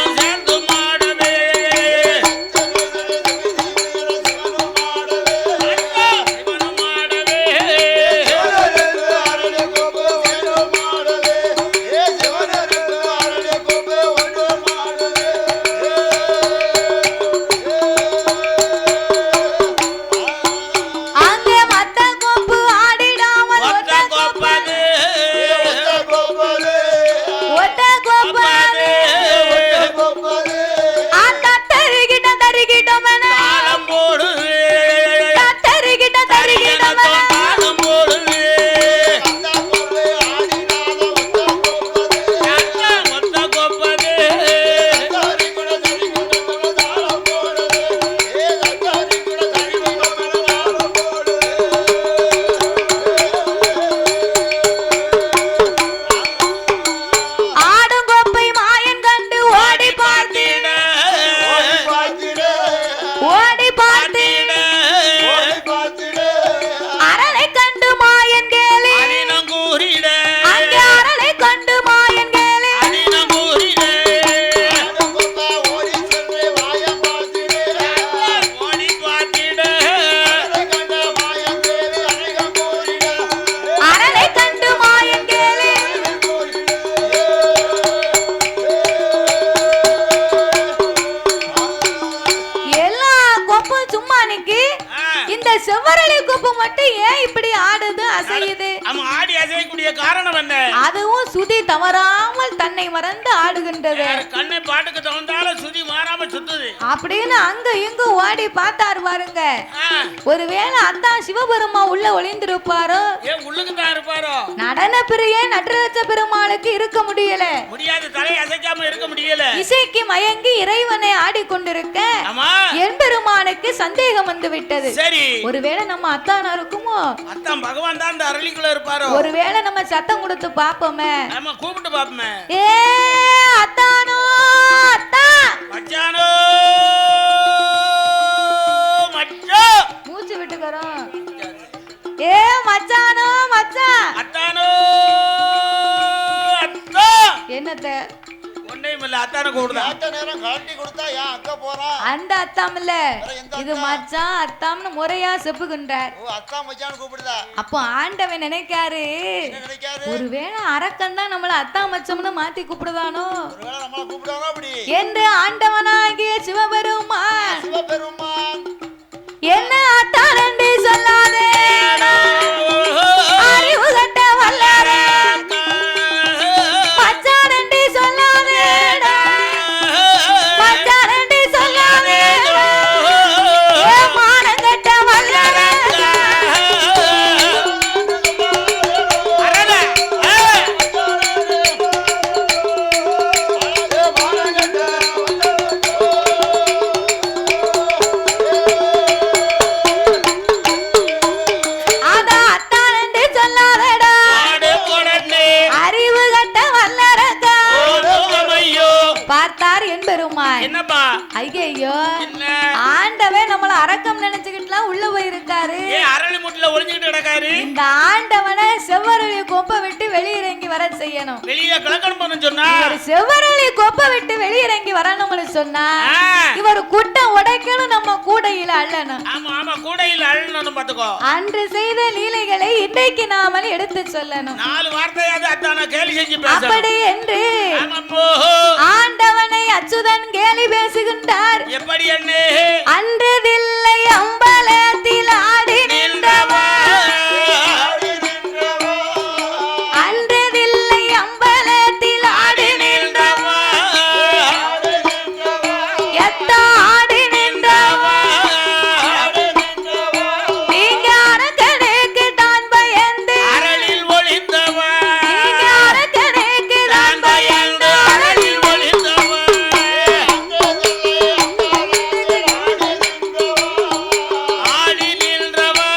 செவ்வரளி கொப்பு மட்டும் ஏன் இப்படி ஆடுது அசையுது? அவன் ஆடி அசையக்கூடிய காரணம் என்ன? அதுவும் சுதி தவறாமல் தன்னை மறந்து ஆடுகின்றது. கண்ணை பாட்டுக்கு தகுந்தால சுதி மாறாம சுத்துது அப்படின்னு அங்க இங்க ஓடி பார்த்தாரு பாருங்க. ஒருவேளை அத்தான் சிவபெருமா உள்ள ஒளிந்திருப்பாரோ? ஏன் உள்ளுக்கு தான் இருப்பாரோ? நடன பிரியே நடராஜ பெருமாளுக்கு இருக்க முடியல, முடியாது, தலை அசைக்காம இருக்க முடியல. இசைக்கு மயங்கி இறைவனை ஆடிக்கொண்டிருக்க எம்பெருமானுக்கு சந்தேகம் வந்து விட்டது. சரி, ஒருவேளை நம்ம அத்தானா இருக்குமோ? அத்தான் பகவான் தான் அந்த அருளிக்குள்ள இருப்பாரோ? ஒருவேளை நம்ம சத்தம் கொடுத்து பாப்போமே, நம்ம கூப்பிட்டு பாப்போமே. ஏ அத்தானோ, அத்தா மச்சானோ, மச்சான் மூச்சு விட்டுக்கறோம். ஏ மச்சானோ, மச்சான் அத்தானோ, அத்தா என்னத்த ஒண்ணையும் இல்ல, அத்தான கூப்பிடுதா? அத்த நேரம் கழட்டி கொடுத்தா ஏன் அங்க போறா? அந்த அத்தாம் இல்ல, இது மச்சான் அத்தாம்னு முறையா செப்புகின்றார். ஓ, அத்தா மச்சான் கூப்பிடுதா? அப்போ ஆண்டவன் நினைக்காரு, ஒருவேளை அரக்கன் தான் நம்மள அத்தா மச்சம்னு மாத்தி கூப்பிடுதானோ ஒருவேளை நம்மள கூப்பிடுவானோ அப்படி என்று ஆண்டவனாகிய சிவபெருமான் சிவபெருமான் என்ன அத்தான் என்று சொல்லாதே, அறிவு கட்ட வல்லாரே, மச்சான் என்று சொல்லாதே, மச்சான் என்று சொல்லாதே, மானம் கட்ட வல்லாரே. பார்த்தார் என் பெருமான். என்னப்பா? ஐயோ, ஆண்டவன் நம்மள அரக்கம் நினைச்சுக்கிட்டுலாம் உள்ள போயிருக்காரு. அரளி முட்ல ஒளிஞ்சுக்கிட்டு கிடக்காரு. இந்த ஆண்டவனை செவ்வரளி கொப்பை விட்டு வெளியிறங்கி வர செய்யணும். வெளியில கலக்கணும் சொன்னா, செவ்வரளி கொப்பை விட்டு வெளியிறங்கி வரணும்னு சொன்னா இவர் குட்டம் உடைக்கணும், நம்ம கூடையில அள்ளணும். ஆமா ஆமா, கூடையில அள்ளணும். பாத்துக்கோ, அன்று செய்த லீலைகளை இன்றைக்கு நாம எடுத்து சொல்லணும். 4 வார்த்தையாவது அத்தான கேலி செஞ்சு பேசணும். அப்படி என்று ஆண்டவனை அச்சுதன் கேலி பேசுகின்றார். எப்படி அண்ணே? அன்றதில்லை அம்பலத்தில் ஆடி நின்றவா, அன்றதில்லை அம்பலத்தில் ஆடி நின்றவா, எத்த ஆடி நின்றவா, நீங்க அரக்கனுக்கு தான் பயந்து அரளில் ஒளிந்தவா, நீங்க அரக்கனுக்கு தான் பயந்து அரளில் ஒளிந்தவா, ஆடி நின்றவா,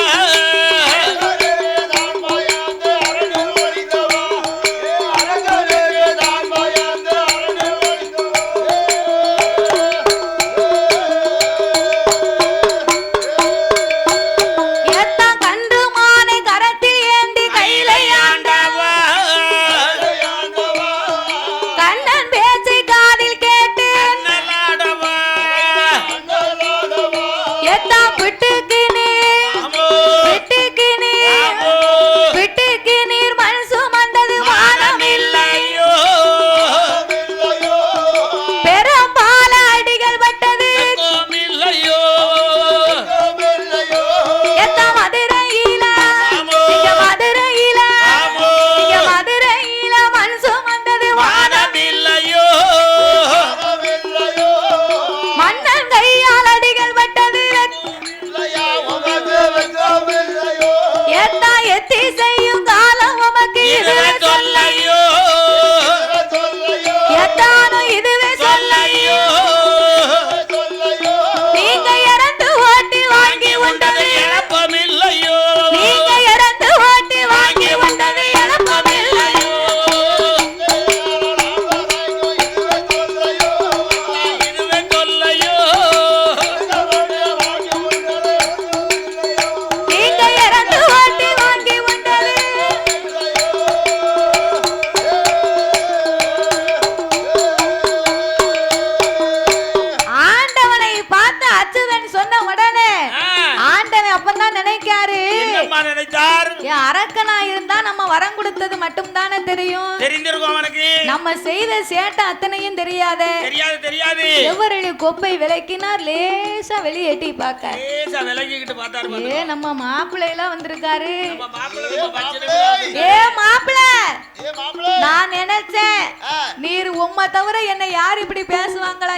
எத்த கன்று மானை கரத்தில் ஏந்தி கையிலை ஆண்டவா, கண்ணன் பேச்சை காதில் கேட்டு நல்லாடவா, எத்தா பிட்டுக்கு நீர் பிட்டுக்கு நீர் பிட்டுக்கு நீர் மண் சுமந்தது வானம் இல்லையோ, பெரும்பால அடிகள் பட்டது இல்லையோ, எத்த மதுரையில இங்க மதுரையில இங்க மதுரையில மண் சுமந்தது வானம் இல்லையோ, மன்னன் கையால் அடிகள் பட்டது எத்தா எத்தி செய்யும் காலம் உமக்கு இதுவே சொல்லையோ, எத்தானும் இதுவே சொல்லையோ, நீங்க இறந்து ஓட்டி வாங்கி உண்டது இழப்பமில்லையோ, நீங்க இறந்து ஓட்டி வாங்கி உண்டது இழப்பமில்லையோ, இதுவே சொல்லையோ, நீங்க இறந்து ஓட்டி வாங்கி உண்டது. ஆண்டவனை பார்த்து அச்சுதன் சொன்ன உடனே ஆண்டவன் அப்பதான் நினைக்காரு, என்னம்மா நினைத்தார்? அரக்கனா இருந்தா நம்ம வரம் கொடுத்தது மட்டும் தானே தெரியும். தெரிந்திருக்கும் அவனுக்கு. நம்ம செய்த சேட்டை அத்தனையும் தெரியாது. தெரியாது. எவரடி கொப்பை விளக்கினார் லேசா வெளியேட்டி பாக்க. லேசா விளக்கிட்டு பார்த்தாரு. நம்ம மாப்பிள்ளை எல்லாம் வந்திருக்காரு. நம்ம மாப்பிள்ளை மாப்பிள்ளை நான் நினைச்சேன் நீர் உம்மை தவிர என்ன யார் இப்படி பேசுவாங்களா?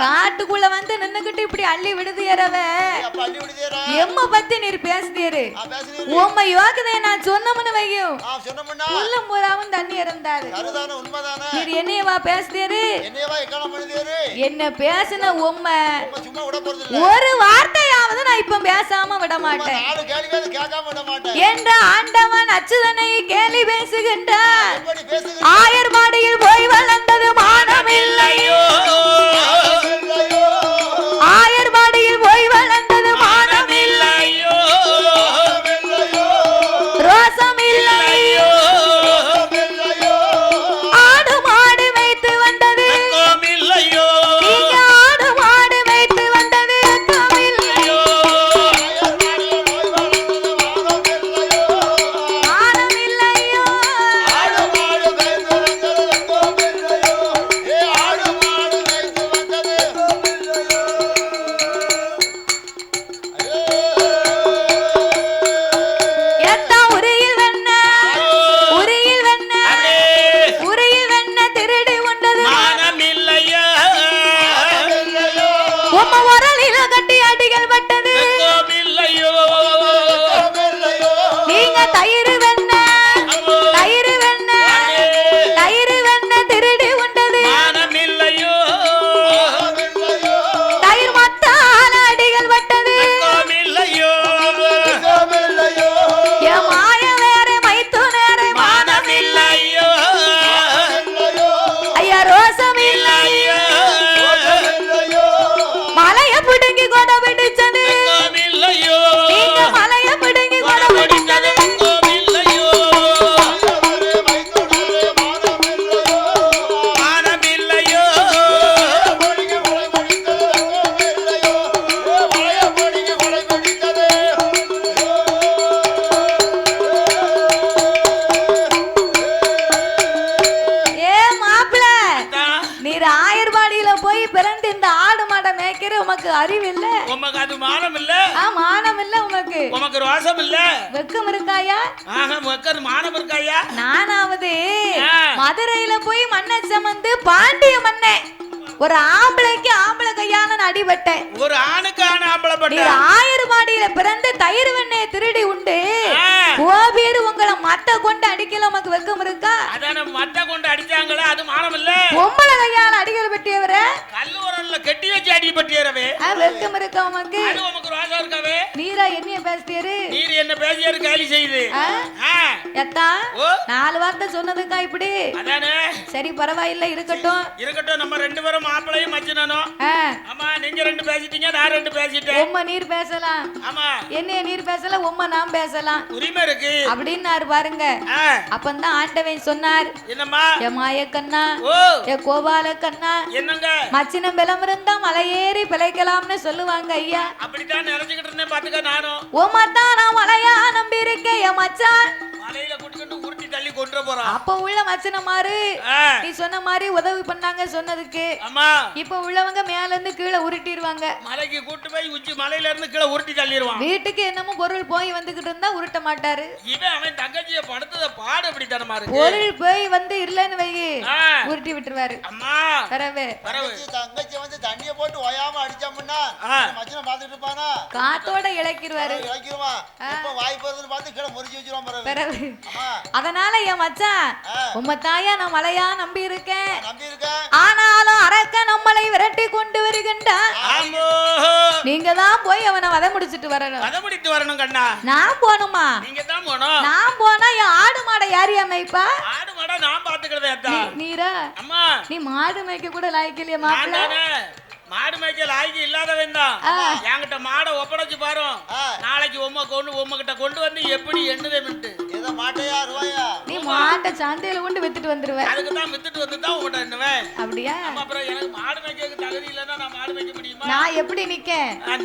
காட்டுக்குள்ள வந்து நின்னுகிட்டு இப்படி அள்ளி விடுதியறவ எம்ம பத்தி நீர் பேசுதீரு. உம்மை யோகதை நான் சொன்னமுன்னு வையும் உள்ளம் பூராவும் தண்ணி இருந்தாரு. நீர் என்னையவா பேசுதீரு? என்ன பேசுன உம்மை ஒரு வார்த்தையாவது நான் இப்ப பேசாம விட மாட்டேன் என்ற ஆண்டவன் அச்சுதனை கேலி பேசுகின்றார். ஆயர்பாடியில் போய் வளர்ந்தது மானமில்லையோ, ஆயர்பாடியில் போய் வளர்ந்தது மானமில்லையோ, ரோசமில்லையோ, ஆடு மாடு வைத்து வந்தது நீங்க ஆடு மாடு வைத்து வந்தது இல்லையோ, மானமில்லையோ. ஏத்தா உரியில் வெண்ண, உரியில் வெண்ண, உரியில் வெண்ண திருடி உண்டது மானமில்லையோ, உம்ம உரலில கட்டி அடிகள் பட்டது நீங்க தயிர் வெண்ண, தயிர் வெண்ண, தயிர் வெண்ண திருடி உண்டது மானமில்லையோ, தயிர் மத்தால அடிகள் பட்டது என் மாய வேற மைத்து நேர மானமில்லையோ, ஐயா ரோசம் இல்லையோ, மலைய பிடுங்கி கொடை பிடிச்சது நீங்க மலைய பிடுங்கி கொடை பிடிச்சது மானமில்லையோ. ஏ மாப்பிள நீர் ஆயர்பாடியில போய் பிறந்து இந்த ஆடு மாடை மேய்க்கிற உமக்கு அறிவு இல்ல, உமக்கு அது மானம் இல்ல, மானம் இல்ல, உமக்கு உமக்கு ரோசம் இல்ல, வெக்கம் இருக்காயா? உமக்கு மானம் இருக்காயா? நானாவது மதுரையில போய் மண்ணை சமந்து பாண்டிய மண்ணே ஒரு ஆம்பளைக்கு ஆம்பளை கையால நான் அடிபட்டேன். ஒரு ஆணுக்கு ஆண் ஆம்பளை பட்ட நீர் ஆயர்பாடியில பிறந்து தயிர் வெண்ணெயை திருடி உண்டு கோபீர் உங்களை மத்த கொண்டு அடிக்கல உமக்கு வெக்கம் இருக்கா? அதான மட்ட கொண்டு அடிச்சாங்களே அது மானம் இல்ல. பொம்பளை கையால அடிக்கிற பெட்டியவர கல்லு உரல்ல கட்டி வச்சு அடி பட்டியறவே வெக்கம் இருக்கா உமக்கு? அது உமக்கு ரோசம் இருக்காவே? நீரா என்னைய பேசுறீரு? நீர் என்ன பேசியாரு கேலி செய்யுது. எத்தா 4 வார்த்தை சொன்னதுக்கா இப்படி? அதானே சரி பரவாயில்லை இருக்கட்டும் இருக்கட்டும். நம்ம ரெண்டு பேரும் மாப்பிளையும் மச்சினனும். ஆமா நீங்க ரெண்டு பேசிட்டீங்க, நான் ரெண்டு பேசிட்டேன். உம்மை நீர் பேசலாம், ஆமா என்னைய நீர் பேசல, உம்மை நான் பேசலாம், உரிமை இருக்கு அப்படின்னாரு பாருங்க. அப்பந்தான் ஆண்டவன் சொன்னார், என்னம்மா என் மாய கண்ணா, ஓ என் கோபால கண்ணா, என்னங்க மச்சினம் பலம் இருந்தா மலையேறி பிழைக்கலாம்னு சொல்லுவாங்க ஐயா. அப்படித்தான் நினைச்சுக்கிட்டு இருந்தேன் பாத்துக்க. நானும் உம்மைத்தான் நான் மலையா நம்பி இருக்கேன் என் மச்சான். மலையில கூட்டிக்கிட்டு உருட்டி தள்ளி கொண்டு போறான். அப்ப உள்ள மச்சன மாறு நீ சொன்ன மாதிரி உதவி பண்ணாங்க சொன்னதுக்கு. ஆமா இப்ப உள்ளவங்க மேல இருந்து கீழே உருட்டிடுவாங்க. மலைக்கு கூட்டு போய் உச்சி மலையில இருந்து கீழே உருட்டி தள்ளிடுவான். வீட்டுக்கு என்னமோ பொருள் போய் வந்துகிட்டு இருந்தா உருட்ட மாட்டாரு. இவன் அவன் தங்கச்சிய படுத்தத பாடு அப்படி தரமா இருக்கு. பொருள் போய் வந்து இல்லன்னு வைகி உருட்டி விட்டுருவாரு. அம்மா பரவே தங்கச்சி வந்து தண்ணிய போட்டு ஓயாம அடிச்சோம்னா மச்சனை பாத்துட்டு இருப்பானா? காத்தோட இழக்கிடுவாரு. இழக்கிடுவான். எப்ப வாய் போறதுன்னு பார்த்து கீழே முறிச்சு வச்சிருவான் பரவே. அதனால என் மச்சான் உம்ம தாயா நான் மலையா நம்பி இருக்கேன். ஆனாலும் அரக்க நம்மளை விரட்டி கொண்டு வருகின்றான். நீங்க தான் போய் அவனை வத முடிச்சிட்டு வரணும். வத முடித்து வரணும் கண்ணா. நான் போணுமா? நீங்க தான் போணும். நான் போனா என் ஆடு மாடை யார் அமைப்பா? ஆடு மாடை நான் பாத்துக்கிறதே அத்தா. நீரா அம்மா நீ மாடு மேய்க்க கூட லாய்க்கலையே மாப்பிள்ள. மாடு மேய்க்க லாய்க்கு இல்லாதவன் தான். என்கிட்ட மாடை ஒப்படைச்சு பாரு. நாளைக்கு உம்ம கிட்ட கொண்டு வந்து எப்படி எண்ணுதே மிட்டு. ஏதோ மாட்டையா ரூபாயா? நீ மாட்டை சந்தையில கொண்டு வித்துட்டு வந்துருவேன். அதுக்கு தான் வித்துட்டு வந்து தான் உன்கிட்ட என்னவேன். அப்படியா? அப்புறம் எனக்கு மாடு மேய்க்க தகுதி இல்லைன்னா நான் மாடு மேய்க்க முடியுமா? நான் எப்படி நிக்க?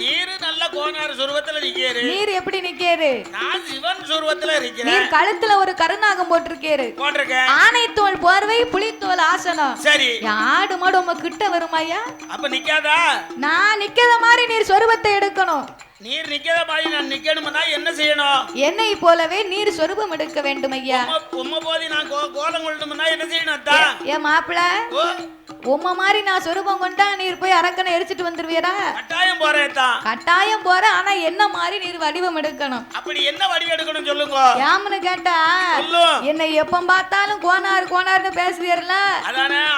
நீரு நல்ல கோனார் சுருவத்துல நிக்கேரு. நீர் எப்படி நிக்கேரு? நான் சிவன் சுருவத்துல இருக்கிறேன். நீர் கழுத்துல ஒரு கருநாகம் போட்டிருக்கேரு. போட்டிருக்கேன். ஆனை தோல் போர்வை புலித்தோல் ஆசனம். சரி. ஆடு மாடு உங்க கிட்ட வருமாயா? அப்ப நிக்காதா? நான் நிக்காத மாதிரி நீர் சொருபத்தை எடுக்கணும். நீர் நிக்காத மாதிரி நான் நிக்கணும்னா என்ன செய்யணும்? என்னை போலவே நீர் சொருபம் எடுக்க வேண்டும் ஐயா. உம்ம போதி நான் கோலம் கொள்ளணும்னா என்ன செய்யணும் அத்தா? ஏ மாப்பிள, உம்ம மாதிரி நான் சொருபம் கொண்டா நீர் போய் அரக்கனை எரிச்சிட்டு வந்துருவீரா? கட்டாயம் போறேன் தான். கட்டாயம் போற. ஆனா என்ன மாதிரி நீர் வடிவம் எடுக்கணும். அப்படி என்ன வடிவம் எடுக்கணும் சொல்லுங்க. யாமனு கேட்டா என்னை எப்ப பார்த்தாலும் கோனார் கோனார்னு பேசுவீர்ல,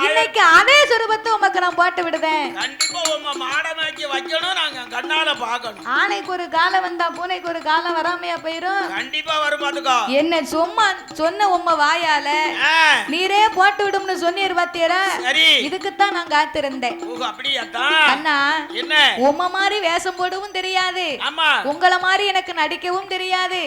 இன்னைக்கு அதே சொருபத்தை உமக்கு நான் போட்டு விடுதேன். கண்டிப்பா உம்ம மாடமாக்கி வைக்கணும். நாங்க கண்ணால பாக்கணும். ஆனைக்கு ஒரு காலம் வந்தா பூனைக்கு ஒரு காலம் வராமையா போயிரும். கண்டிப்பா வரும் பாத்துக்கோ. என்ன சும்மா சொன்ன உம்ம வாயால நீரே போட்டு விடும்னு சொன்னீர் பாத்தீரா? சரி. இதுக்குத்தான் நான் காத்திருந்தேன். அண்ணா, என்ன உம்ம மாதிரி வேஷம் போடவும் தெரியாது, உங்கள மாதிரி எனக்கு நடிக்கவும் தெரியாது.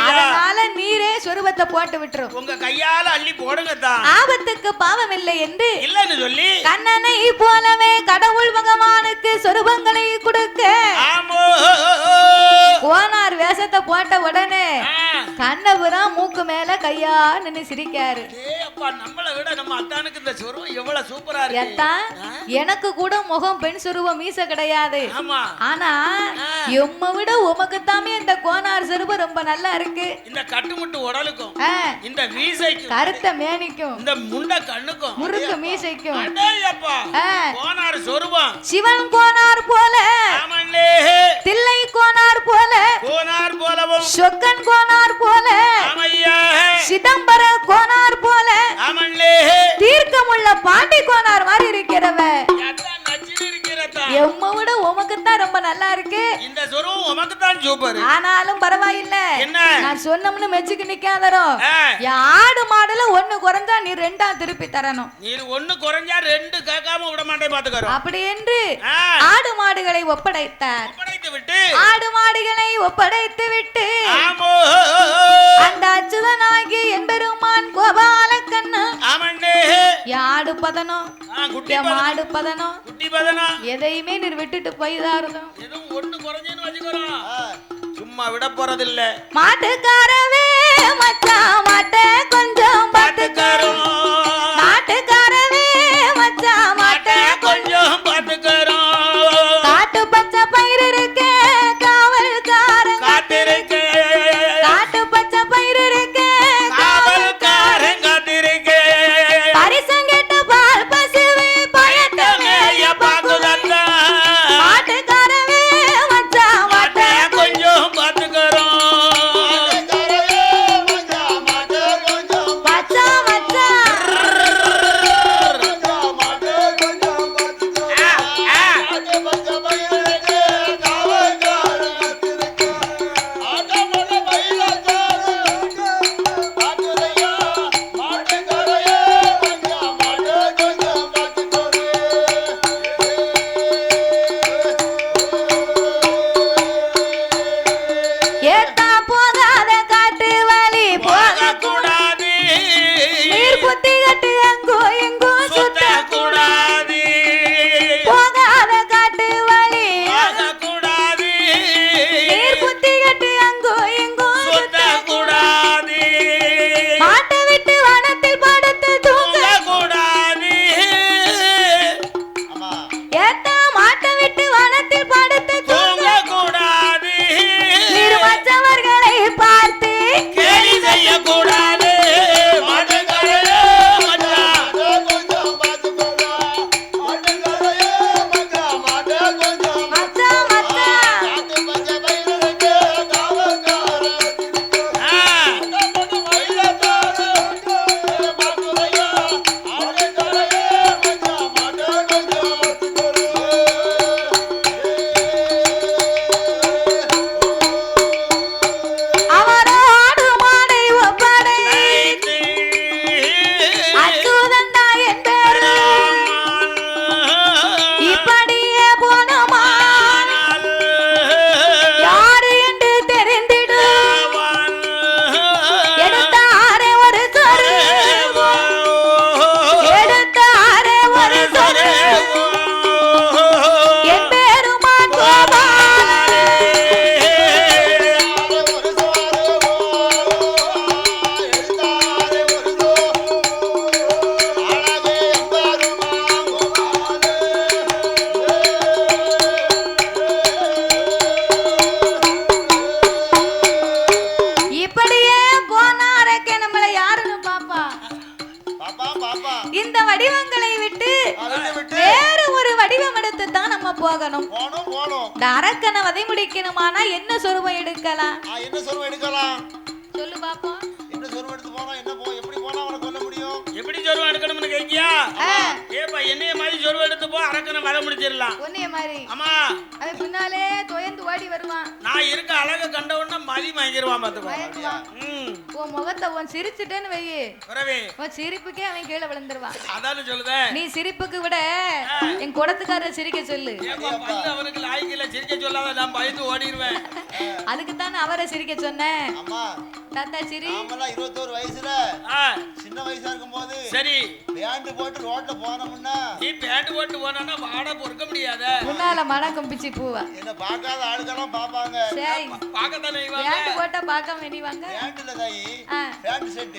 அதனால நீரே சொருபத்தை போட்டு விட்டுரும். உங்க கையால அள்ளி போடுங்க. ஆபத்துக்கு பாவம் இல்லை என்று இல்லன்னு சொல்லி கண்ணனை போலவே கடவுள் பகவானுக்கு சொருபங்களை கொடுக்க கோனார் வேஷத்தை போட்ட உடனே கண்ணபுரம் மூக்கு மேல கையா நின்னு சிரிக்காரு. நம்மளை விட நம்ம அத்தானுக்கு இந்த சொருவம் எவ்வளவு சூப்பரா இருக்கு. எனக்கு கூட முகம் பெண் சொருவம் மீச கிடையாது. ஆனா எம்ம விட உமக்கு தாமே இந்த கோனார் சொருவம் ரொம்ப நல்லா இருக்கு. இந்த கட்டுமுட்டு உடலுக்கும் இந்த மீசைக்கும் கருத்த மேனிக்கும் இந்த முண்ட கண்ணுக்கும் முறுக்கு மீசைக்கும் கோனார் சொருவம் சிவன் கோனார் போல, தில்லை கோனார் போல, கோனார் போலவும் சொக்கன் கோனார் போல, சிதம்பர கோனார் போல, தீர்க்கமுள்ள பாண்டி கோனார் மாதிரி இருக்கிறவ எம்ம விட உமக்கு தான் ரொம்ப நல்லா இருக்கு. இந்த சொருவம் உமக்கு தான் சூப்பர். ஆனாலும் பரவாயில்லை, நான் சொன்னோம்னு மெச்சுக்கு நிக்காதரோ. ஆடு மாடுல ஒண்ணு குறைஞ்சா நீ ரெண்டா திருப்பி தரணும். நீ ஒண்ணு குறைஞ்சா ரெண்டு கேட்காம விட மாட்டே பாத்துக்கறோம். அப்படி என்று ஆடு மாடுகளை ஒப்படைத்தார். ஒப்படைத்து விட்டு ஆடு மாடுகளை ஒப்படைத்து விட்டு அந்த அச்சுதனாகி என்பெருமான் கோபால கண்ணு யாடு பதனம் மாடு பதனம் குட்டி பதனம் எதையுமே நீர் விட்டுட்டு போய்தாருதும். எதுவும் ஒண்ணு குறைஞ்சேன்னு வச்சுக்கிறோம். சும்மா விட போறதில்ல. மாட்டுக்காரவே மச்சான் மாட்டை கொஞ்சம் பாத்துக்கறோம். மாட்டுக்காரவே மச்சான் மாட்டை கொஞ்சம் பாத்துக்கறோம். காட்டு பச்சை பயிர் இருக்கு காவல்காரன் காத்திருக்கு. காட்டு பச்சை பயிர் இருக்கு காவல்காரன் காத்திருக்கு. பரிசங்கெட்டு பால் பசுவே பயத்தமே பாக்குதல்ல. மாட்டுக்காரவே மச்சான் மாட்டை கொஞ்சம் பாத்துக்கறோம். மச்சான் மச்சான் போகணும். இந்த அரக்கனை வதை முடிக்கணுமானா என்ன சொருபம் எடுக்கலாம்? என்ன சொருபம் எடுக்கலாம் சொல்லு பாப்போம். என்ன சொருபம் எடுத்து போனா என்ன எப்படி போனா அவனை கொல்ல முடியும்? எப்படி சொருபம் எடுக்கணும்னு கேக்கியா? ஏப்பா என்னைய மாதிரி சொருபம் எடுத்து போ, அரக்கனை வதை முடிச்சிடலாம். உன்னைய மாதிரி ஆமா, அது பின்னாலே தொயந்து ஓடி வருவான். நான் இருக்க அழக கண்ட உடனே மதி மயங்கிடுவான் பாத்துக்கோ. உன் முகத்தை உன் சிரிச்சுட்டேன்னு வையே, உன் சிரிப்புக்கே அவன் கீழே விழுந்துருவான். அதானு சொல்லுதேன். நீ சிரிப்புக்கு விட என் குடத்துக்கார சிரிக்க சொல்லு. அவனுக்கு லாய்க்கில சிரிக்க சொல்லாத, நான் பயந்து ஓடிடுவேன். அதுக்கு தானே அவரை சிரிக்க சொன்னேன். தாத்தா சிரி. 21 வயசுல சின்ன வயசா இருக்கும்போது சரி பேண்ட் போட்டு ரோட்ல போனோம்னா, நீ பேண்ட் போட்டு போனா வாட பொறுக்க முடியாத. முன்னால மணக்கும் பிச்சி பூவா என்ன பார்க்காத ஆளுக்கெல்லாம் பாப்பாங்க. சரி பார்க்கத்தானே இவாங்க. பேண்ட் போட்டா பார்க்க வேண்டியவாங்க. பேண்ட்ல தாயி pant set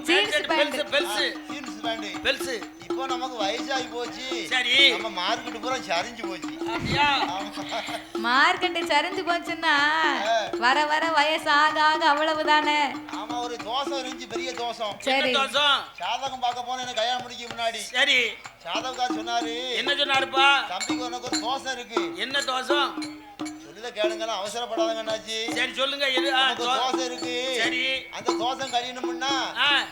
jeans pant bells jeans pant bells. இப்போ நமக்கு வயசாகி போச்சு. சரி நம்ம மார்க்கெட் பூரா சரிஞ்சு போச்சு. அப்படியா? மார்க்கெட் சரிஞ்சு போச்சுன்னா வர வர வயசு ஆக ஆக அவ்வளவுதானே. ஆமா, ஒரு தோசம் இருந்துச்சு, பெரிய தோசம். சரி தோசம். சாதகம் பார்க்க போன எனக்கு கல்யாணம் முடிக்க முன்னாடி சரி சாதகக்கார் சொன்னாரு. என்ன சொன்னாருப்பா? தம்பிக்கு உனக்கு ஒரு தோசம் இருக்கு. என்ன தோசம்? சொல்லுத கேளுங்க, அவசரப்படாதங்க அண்ணாச்சி. சரி சொல்லுங்க. தோசை இருக்கு. சரி அந்த தோசை கழியணும்னா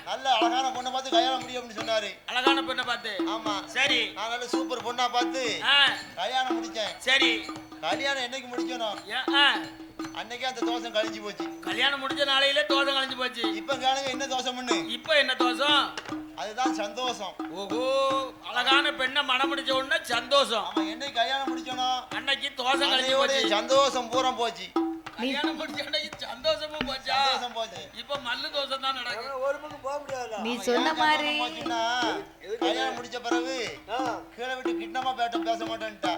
நல்ல அழகான பொண்ணை பார்த்து கல்யாணம் முடியும் அப்படின்னு சொன்னாரு. அழகான பொண்ணை பார்த்து? ஆமா. சரி நான் நல்ல சூப்பர் பொண்ணா பார்த்து கல்யாணம் முடிச்சேன். சரி கல்யாணம் என்னைக்கு முடிக்கணும்? அன்னைக்கே அந்த தோசை கழிஞ்சு போச்சு. கல்யாணம் முடிஞ்ச நாளையில தோசை கழிஞ்சு போச்சு. இப்ப கேளுங்க என்ன தோசைன்னு. இப்ப என்ன தோசம்? அதுதான் சந்தோஷம். ஓஹோ, அழகான பெண்ணை மனம் முடிச்ச உடனே சந்தோஷம். ஆமா, என்னைக்கு கல்யாணம் முடிக்கணும்? அன்னைக்கு தோசை கழிஞ்சு போச்சு. சந்தோஷம் பூரா போச்சு. கல்யாணம் முடிச்ச அன்னைக்கு சந்தோஷமும் போச்சா? சந்தோஷம் போச்சு. இப்ப மல்லு தோசை தான் நடக்குது. ஒரு பக்கம் போக முடியாது. நீ சொன்ன மாதிரி கல்யாணம் முடிச்ச பிறகு கீழே விட்டு கிட்னமா பேச மாட்டேன்ட்டா.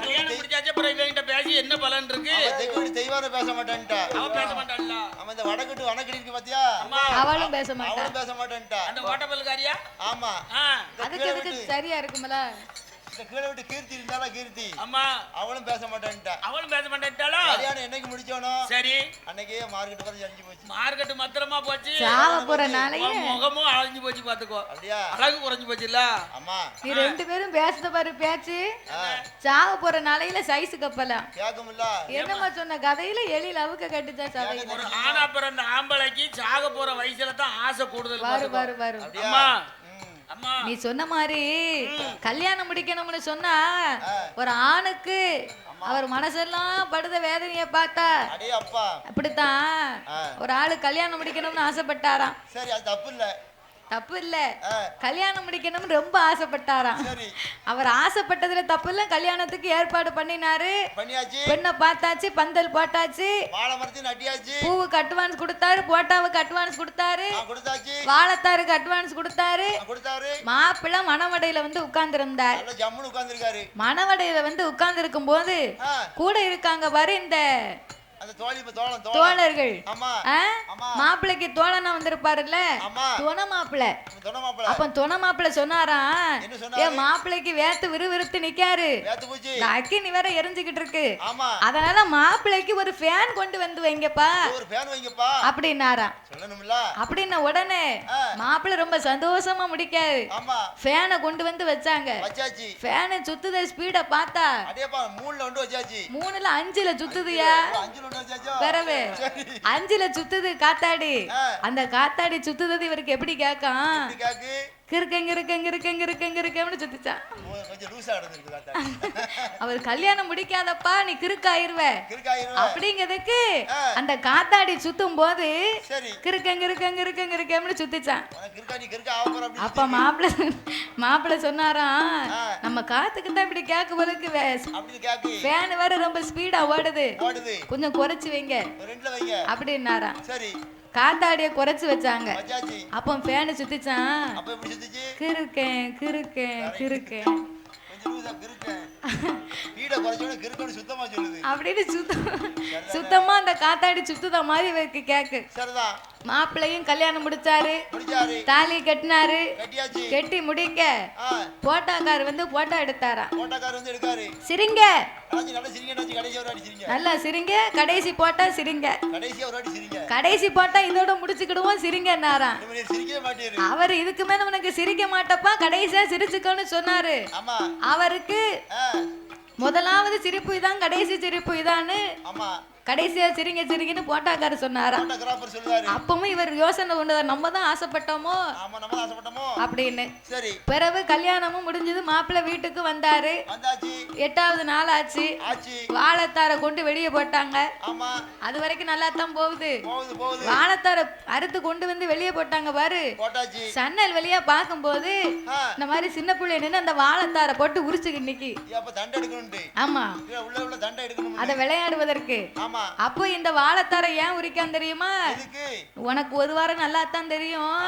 கல்யாணம் முடிச்சாச்சே பிறகு இவங்கிட்ட பேசி என்ன பலன் இருக்கு? தெய்வான பேச மாட்டேன்ட்டா. அவ பேச மாட்டாள்ல. அவன் இந்த வடக்கட்டு வனக்கடி இருக்கு பாத்தியா, அவளும் பேச மாட்டா. அவளும் பேச மாட்டேன்ட்டா. அந்த ஓட்டப்பல்காரியா? ஆமா. அதுக்கு சரியா இருக்கும்ல. இந்த கீழே விட்டு கீர்த்தி இருந்தால கீர்த்தி. அம்மா அவளும் பேச மாட்டேன்ட்டா. அவளும் பேச மாட்டேன்ட்டாளா? கல்யாணம் என்னைக்கு முடிச்சோனோ சரி அன்னைக்கே மார்க்கெட் வர அழிஞ்சு போச்சு. மார்க்கெட் மத்திரமா போச்சு. சாவ போற நாளையே முகமும் அழிஞ்சு போச்சு பாத்துக்கோ. அப்படியா? அழகு குறைஞ்சு போச்சுல. அம்மா நீ ரெண்டு பேரும் பேசுத பாரு பேச்சு. சாவ போற நாளையில சைஸ் கப்பலாம் கேக்கும்ல. என்னமா சொன்ன கதையில எலில அவுக்க கட்டுச்சா சதை. ஒரு ஆனா பிறந்த ஆம்பளைக்கு சாக போற வயசுல தான் ஆசை கூடுதல். வரும். அம்மா நீ சொன்ன மாதிரி கல்யாணம் முடிக்கணும்னு சொன்னா ஒரு ஆணுக்கு அவர் மனசெல்லாம் படுத வேதனைய பார்த்தா அப்படித்தான் ஒரு ஆளு கல்யாணம் முடிக்கணும்னு ஆசைப்பட்டாராம். சரி, அது தப்பு இல்ல. தப்பு இல்ல, கல்யாணம் முடிக்கணும்னு ரொம்ப ஆசைப்பட்டாராம். அவர் ஆசைப்பட்டதுல தப்பு இல்ல. கல்யாணத்துக்கு ஏற்பாடு பண்ணினாரு. பெண்ணை பார்த்தாச்சு, பந்தல் போட்டாச்சு, பூவுக்கு அட்வான்ஸ் கொடுத்தாரு, போட்டாவுக்கு அட்வான்ஸ் கொடுத்தாரு, வாழைத்தாருக்கு அட்வான்ஸ் கொடுத்தாரு. மாப்பிள்ளை மணவடையில வந்து உட்கார்ந்து இருந்தார். மணவடையில வந்து உட்கார்ந்து இருக்கும் போது கூட இருக்காங்க பாரு இந்த தோழர்கள். மாப்பிள்ளைக்கு தோழனா வந்திருப்பாருல்ல, துணை மாப்பிள்ளை. அப்ப துணை மாப்பிள்ளை சொன்னாராம், ஏன் மாப்பிள்ளைக்கு வேத்து விறுவிறுத்து நிக்காரு, அக்கினி வேற எரிஞ்சுக்கிட்டு இருக்கு, அதனால மாப்பிள்ளைக்கு ஒரு ஃபேன் கொண்டு வந்து வைங்கப்பா அப்படின்னாராம். அப்படின்ன உடனே மாப்பிள்ளை ரொம்ப சந்தோஷமா முடிக்காரு, ஃபேனை கொண்டு வந்து வச்சாங்க. ஃபேனை சுத்துத ஸ்பீட பார்த்தா 3ல 5ல சுத்துதுயா. வரவே 5ல சுத்துது காத்தாடி. அந்த காத்தாடி சுத்துறது இவருக்கு எப்படி கேட்கும்? சுத்திச்சான். அவர் கல்யாணம் முடிக்காதப்பா நீ கிறுக்காயிருவ அப்படிங்கிறதுக்கு அந்த காத்தாடி சுத்தும் போது கிறுக்கன்னு சுத்திச்சான். அப்ப மாப்பிள்ளை சொன்னாராம், நம்ம காத்துக்கு தான் இப்படி கேட்கும்போதுக்கு ஃபேன் வேற ரொம்ப ஸ்பீடா ஓடுது, கொஞ்சம் குறைச்சு வைங்க அப்படின்னாராம். காத்தாடிய குறைச்சு வச்சாங்க. அப்போ ஃபேனை சுத்திச்சான். கிறுக்கேன் ஸ்பீட குறைச்சோட கிறுக்கணும் சுத்தமா சொல்லுது அப்படின்னு சுத்தமா அந்த காத்தாடி சுத்துத மாதிரி இவருக்கு கேக்கு. சரிதான். மாப்பிள்ளையும் கல்யாணம் முடிச்சாரு, தாலி கட்டினாரு. கட்டி முடிக்க போட்டோக்கார் வந்து போட்டோ எடுத்தாராம். சிரிங்க நல்லா சிரிங்க, கடைசி போட்டா சிரிங்க, கடைசி போட்டா இதோட முடிச்சுக்கிடுவோம் சிரிங்கன்னாராம். அவர் இதுக்கு மேல உனக்கு சிரிக்க மாட்டப்பா, கடைசியா சிரிச்சுக்கோன்னு சொன்னாரு. அவருக்கு முதலாவது சிரிப்பு இதான், கடைசி சிரிப்பு இதான்னு கடைசியா சிரிங்க சிரிங்கன்னு போட்டாக்காரு சொன்னாரா. அப்பவும் இவர் யோசனை கொண்டதார், நம்ம தான் ஆசைப்பட்டோமோ அப்படின்னு. பிறகு கல்யாணமும் முடிஞ்சது, மாப்பிள்ளை வீட்டுக்கு வந்தாரு. 8வது நாள் ஆச்சு. வாழைத்தார கொண்டு வெளியே போட்டாங்க. அது வரைக்கும் நல்லா தான் போகுது. வாழைத்தார அறுத்து கொண்டு வந்து வெளியே போட்டாங்க பாரு. சன்னல் வெளியா பார்க்கும் போது இந்த மாதிரி சின்ன பிள்ளை நின்று அந்த வாழைத்தார போட்டு உரிச்சுக்கு நிக்கி. ஆமா, அத விளையாடுவதற்கு. அப்போ இந்த வாழைத்தார ஏன் உரிக்கான் தெரியுமா? உனக்கு ஒரு வாரம் நல்லா தான் தெரியும்.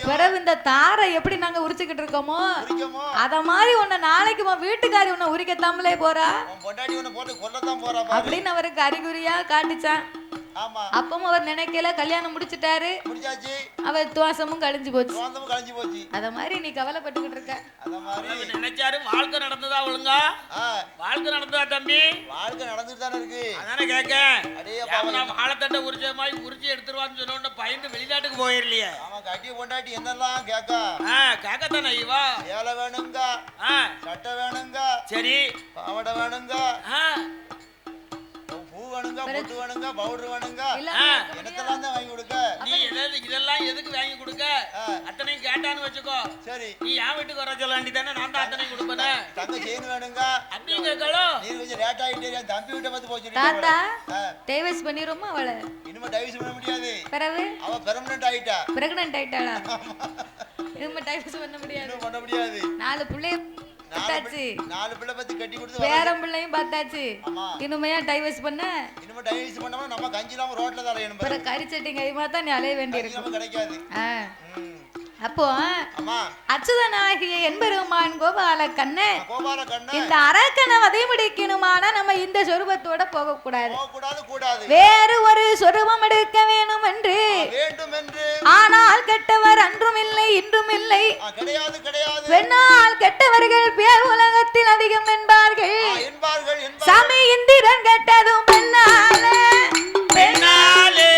பிறகு இந்த தாரை எப்படி நாங்க உரிச்சுக்கிட்டு இருக்கோமோ அத மாதிரி உன்னை நாளைக்கு உன் வீட்டுக்காரி உன்னை உரிக்கத்தாமலே போறா அப்படின்னு அவருக்கு அறிகுறியா காட்டுச்சான். அப்பவும் அவர் நினைக்கல, கல்யாணம் முடிச்சிட்டாரு. அவர் துவாசமும் கழிஞ்சு போச்சு. அத மாதிரி நீ கவலைப்பட்டுக்கிட்டு இருக்க. நினைச்சாரு வாழ்க்கை நடந்ததா ஒழுங்கா? வாழ்க்கை நடந்ததா தம்பி? வாழ்க்கை நடந்துட்டு தானே இருக்கு. அதானே கேட்க. வாழைத்தட்டை உரிச்ச மாதிரி உரிச்சு எடுத்துருவான்னு சொன்ன பயந்து வெளிநாட்டுக்கு போயிடலையே. அவன் கட்டி கொண்டாட்டி என்னெல்லாம் கேட்க கேட்கத்தானே இவா. ஏழை வேணுங்க, சட்டை வேணுங்க, சரி பாவடை வேணுங்க, பூ வேணுங்க, பொட்டு வேணுங்க, பவுடர் வேணுங்க, என்னத்தெல்லாம் தான் வாங்கி கொடுக்க. நீ இதெல்லாம் எதுக்கு வாங்கி கொடுக்க? அத்தனையும் கேட்டான்னு வச்சுக்கோ. சரி, நீ என் வீட்டுக்கு வர சொல்ல வேண்டியதானே, நான் தான் அத்தனையும் கொடுப்பேன். தங்க செயின் வேணுங்க அப்படின்னு கேட்கலாம். நீ கொஞ்சம் லேட் ஆகிட்டே என் தம்பி வீட்டை பார்த்து போச்சு. தாத்தா டைவர்ஸ் பண்ணிருமா அவளை? இனிமே டைவர்ஸ் பண்ண முடியாது. பிறகு அவ பெர்மனன்ட் ஆயிட்டா. பிரெக்னன்ட் ஆயிட்டாளா? இனிமே டைவர்ஸ் பண்ண முடியாது. பண்ண முடியாது. 4 பிள்ளைய பார்த்தாச்சு, 4 பிள்ளை பத்தி கட்டி கொடுத்து பேரம் பிள்ளையும் பார்த்தாச்சு. இனிமையா டைவர்ஸ் பண்ண? இனிமே டைவர்ஸ் பண்ணோம்னா நம்ம கஞ்சிலாம ரோட்ல தான் அலையணும். பிற கறி சட்டி கைமா தான் நீ அலைய வேண்டியிருக்கும். கிடைக்காது. அப்போ அச்சுதனாகிய என்பெருமான் கோபால கண்ணன் இந்த அரக்கனை வதை முடிக்கணுமானா நம்ம இந்த சொரூபத்தோட போக கூடாது. வேறு ஒரு சொரூபம் எடுக்க வேணும் என்று. ஆனால் கெட்டவர் அன்றும் இல்லை இன்றும் இல்லை. பெண்ணால் கெட்டவர்கள் பேர் உலகத்தில் அதிகம் என்பார்கள். சாமி இந்திரன் கெட்டதும் பெண்ணாலே பெண்ணாலே.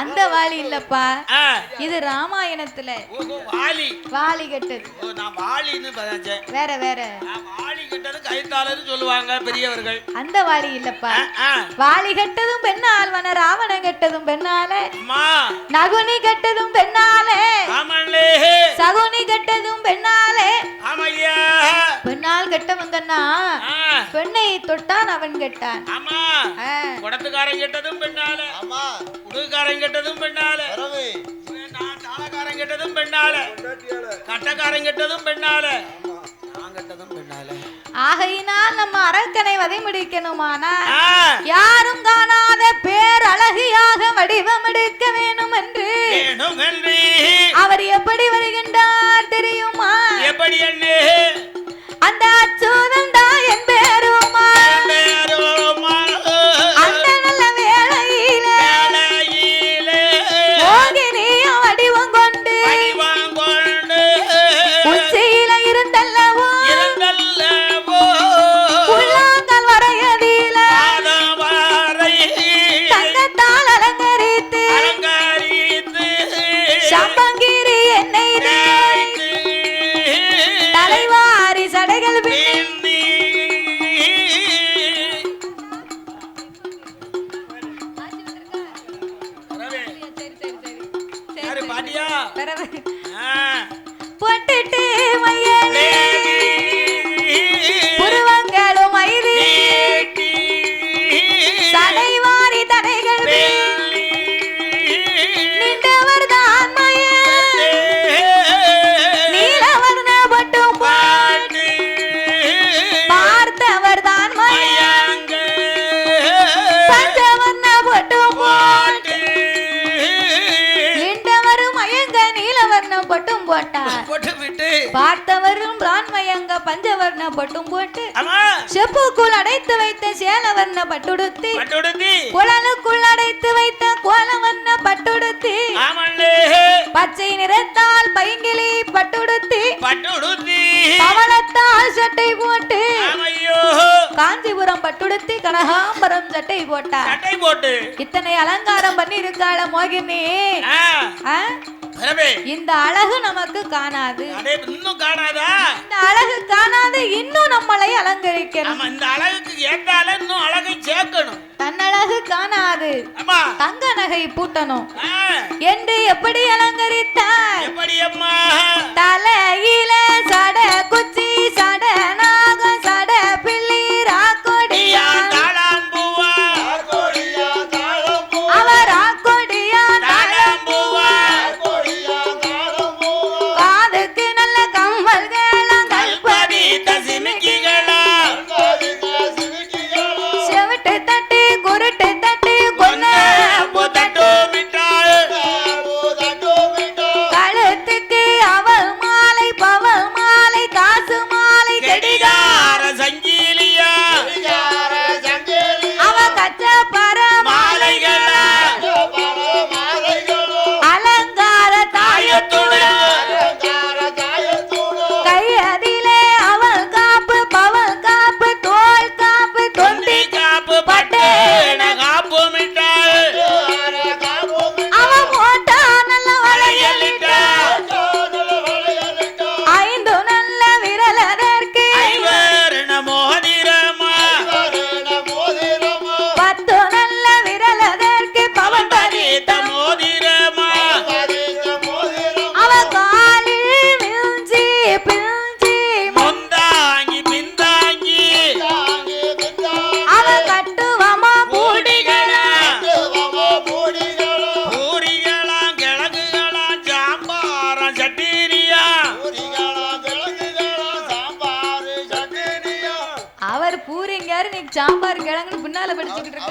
அந்த வாலி இல்லப்பா, இது ராமாயணத்துல வாலி வாலி கெட்டது. நான் வாலின்னு பார்த்தேன். வேற வேற வாலி கெட்டது கைத்தாலன்னு சொல்லுவாங்க பெரியவர்கள். அந்த வாலி இல்லப்பா. வாலி கெட்டதும் பெண்ணால், வன ராவணன் கெட்டதும் பெண்ணாலே, நகுனி கெட்டதும் பெண்ணாலே, சகுனி கெட்டதும் பெண்ணாலே. பெண்ணால் கெட்டவங்கன்னா பெண்ணை தொட்டான் அவன் கெட்டான். குடத்துக்காரன் கெட்டதும் பெண்ணாலே, உடுக்காரன் கெட்டதும் பெண்ணாலே, பெண்ணால கட்டக்காரன் கெட்டதும் பெண்ணால நான் கெட்டதும் பெண்ணால ஆகையினால் நம்ம அரக்கனை வதை முடிக்கணுமானா யாரும் காணாத பேரழகியாக வடிவமெடுக்க வேணும் என்று அவர் எப்படி வருகின்றார் தெரியுமா? எப்படி என்ன அந்த அச்சுதம் தான் என் பேருமா அந்த நல்ல வேளையில மோகினிய வடிவம் கொண்டு உச்சியில இருந்தல்லவோ உள்ளாங்கல் வரையதில தங்கத்தால் அலங்கரித்து சம்பங்கிரி என்னை தலைவாரி சடைகள் போட்டுட்டு மையலே புருவங்களும் மைதி சடைவாரி தடைகள் நின்றவர் தான் மய நீலவர்ண பட்டும் பார்த்தவர் தான் மய பஞ்சவர்ண பட்டும் நின்றவரும் மயங்க நீலவர்ணம் பட்டும் போட்டார் பார்த்தவரும் பிரான்மயங்க பஞ்சவர்ண பட்டும் போட்டு செப்புக்குள் அடைத்து வைத்த சேலவர்ண பட்டுடுத்தி குழலுக்குள் அடைத்து வைத்த கோலவர்ண பட்டுடுத்தி பச்சை நிறத்தால் பைங்கிளி பட்டுடுத்தி பவளத்தால் சட்டை போட்டு காஞ்சிபுரம் பட்டுடுத்தி கனகாம்பரம் சட்டை போட்டார் இத்தனை அலங்காரம் பண்ணி இருக்காள மோகினி இந்த அழகு நமக்கு காணாது இன்னும் காணாதா இந்த அழகு காணாது இன்னும் நம்மளை அலங்கரிக்கணும் இந்த அழகுக்கு ஏத்தால இன்னும் அழகை சேர்க்கணும் தன்னழகு காணாது தங்க நகை பூட்டணும் என்று எப்படி அலங்கரித்தார் எப்படி அம்மா தலையில சட குச்சி சட நாக சட பிள்ளி ராக்கோடியா அவர் ராக்கோடியா காதுக்கு நல்ல கம்பல்கள் கல்பதி செவிட்டு தட்டி குருட்டு தட்டி கொன்ன கழுத்துக்கு அவள் மாலை பவள் மாலை காசு மாலை கடிகார சங்கிலியா அவ கச்ச பர மாலைகளா அலங்கார தாயத்துடன் கையதிலே அவள் காப்பு பவள் காப்பு தோல் காப்பு தொந்தி காப்பு பட்டேன காப்பு மிட்டாள் அவ போட்டா நல்ல வளையலிட்டா ஐந்து நல்ல விரலதற்கு ஐவர்ண மோதிரமா 10 நல்ல விரலதற்கு பவன் பதித்த மோதிரமா அவ காலில் மிஞ்சி பிஞ்சி முந்தாங்கி பிந்தாங்கி அவ கட்டுவமா பூடிகளா பூரிகளாம் கிழங்குகளாம் சாம்பாரம் சட்டீரியா அவர் பூரிங்காரு நீ சாம்பார் கிழங்குன்னு பின்னால படிச்சுக்கிட்டு இருக்க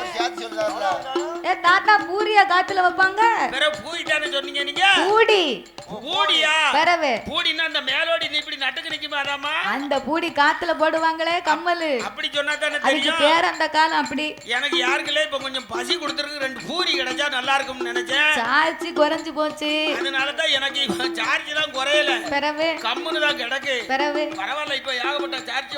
ஏ தாத்தா பூரிய காத்துல வைப்பாங்க வேற பூயிட்டானே சொன்னீங்க நீங்க பூடி பூடியா பெறவே பூடினா அந்த மேலோடி நீ இப்படி நட்டுக்கு நிக்குமாதாமா அந்த பூடி காத்துல போடுவாங்களே கம்மலு அப்படி சொன்னா தானே அதுக்கு தெரியும் பேர் அந்த காலம் அப்படி எனக்கு யாருக்குள்ளே இப்ப கொஞ்சம் பசி கொடுத்துருக்கு 2 பூரி கிடைச்சா நல்லா இருக்கும்னு நினைச்சேன் சார்ஜ் குறைஞ்சு போச்சு அதனாலதான் எனக்கு சார்ஜ் தான் குறையல பெறவே கம்முன்னு தான் கிடக்கு பெறவே பரவாயில்ல இப்ப ஏகப்பட்ட சார்ஜ்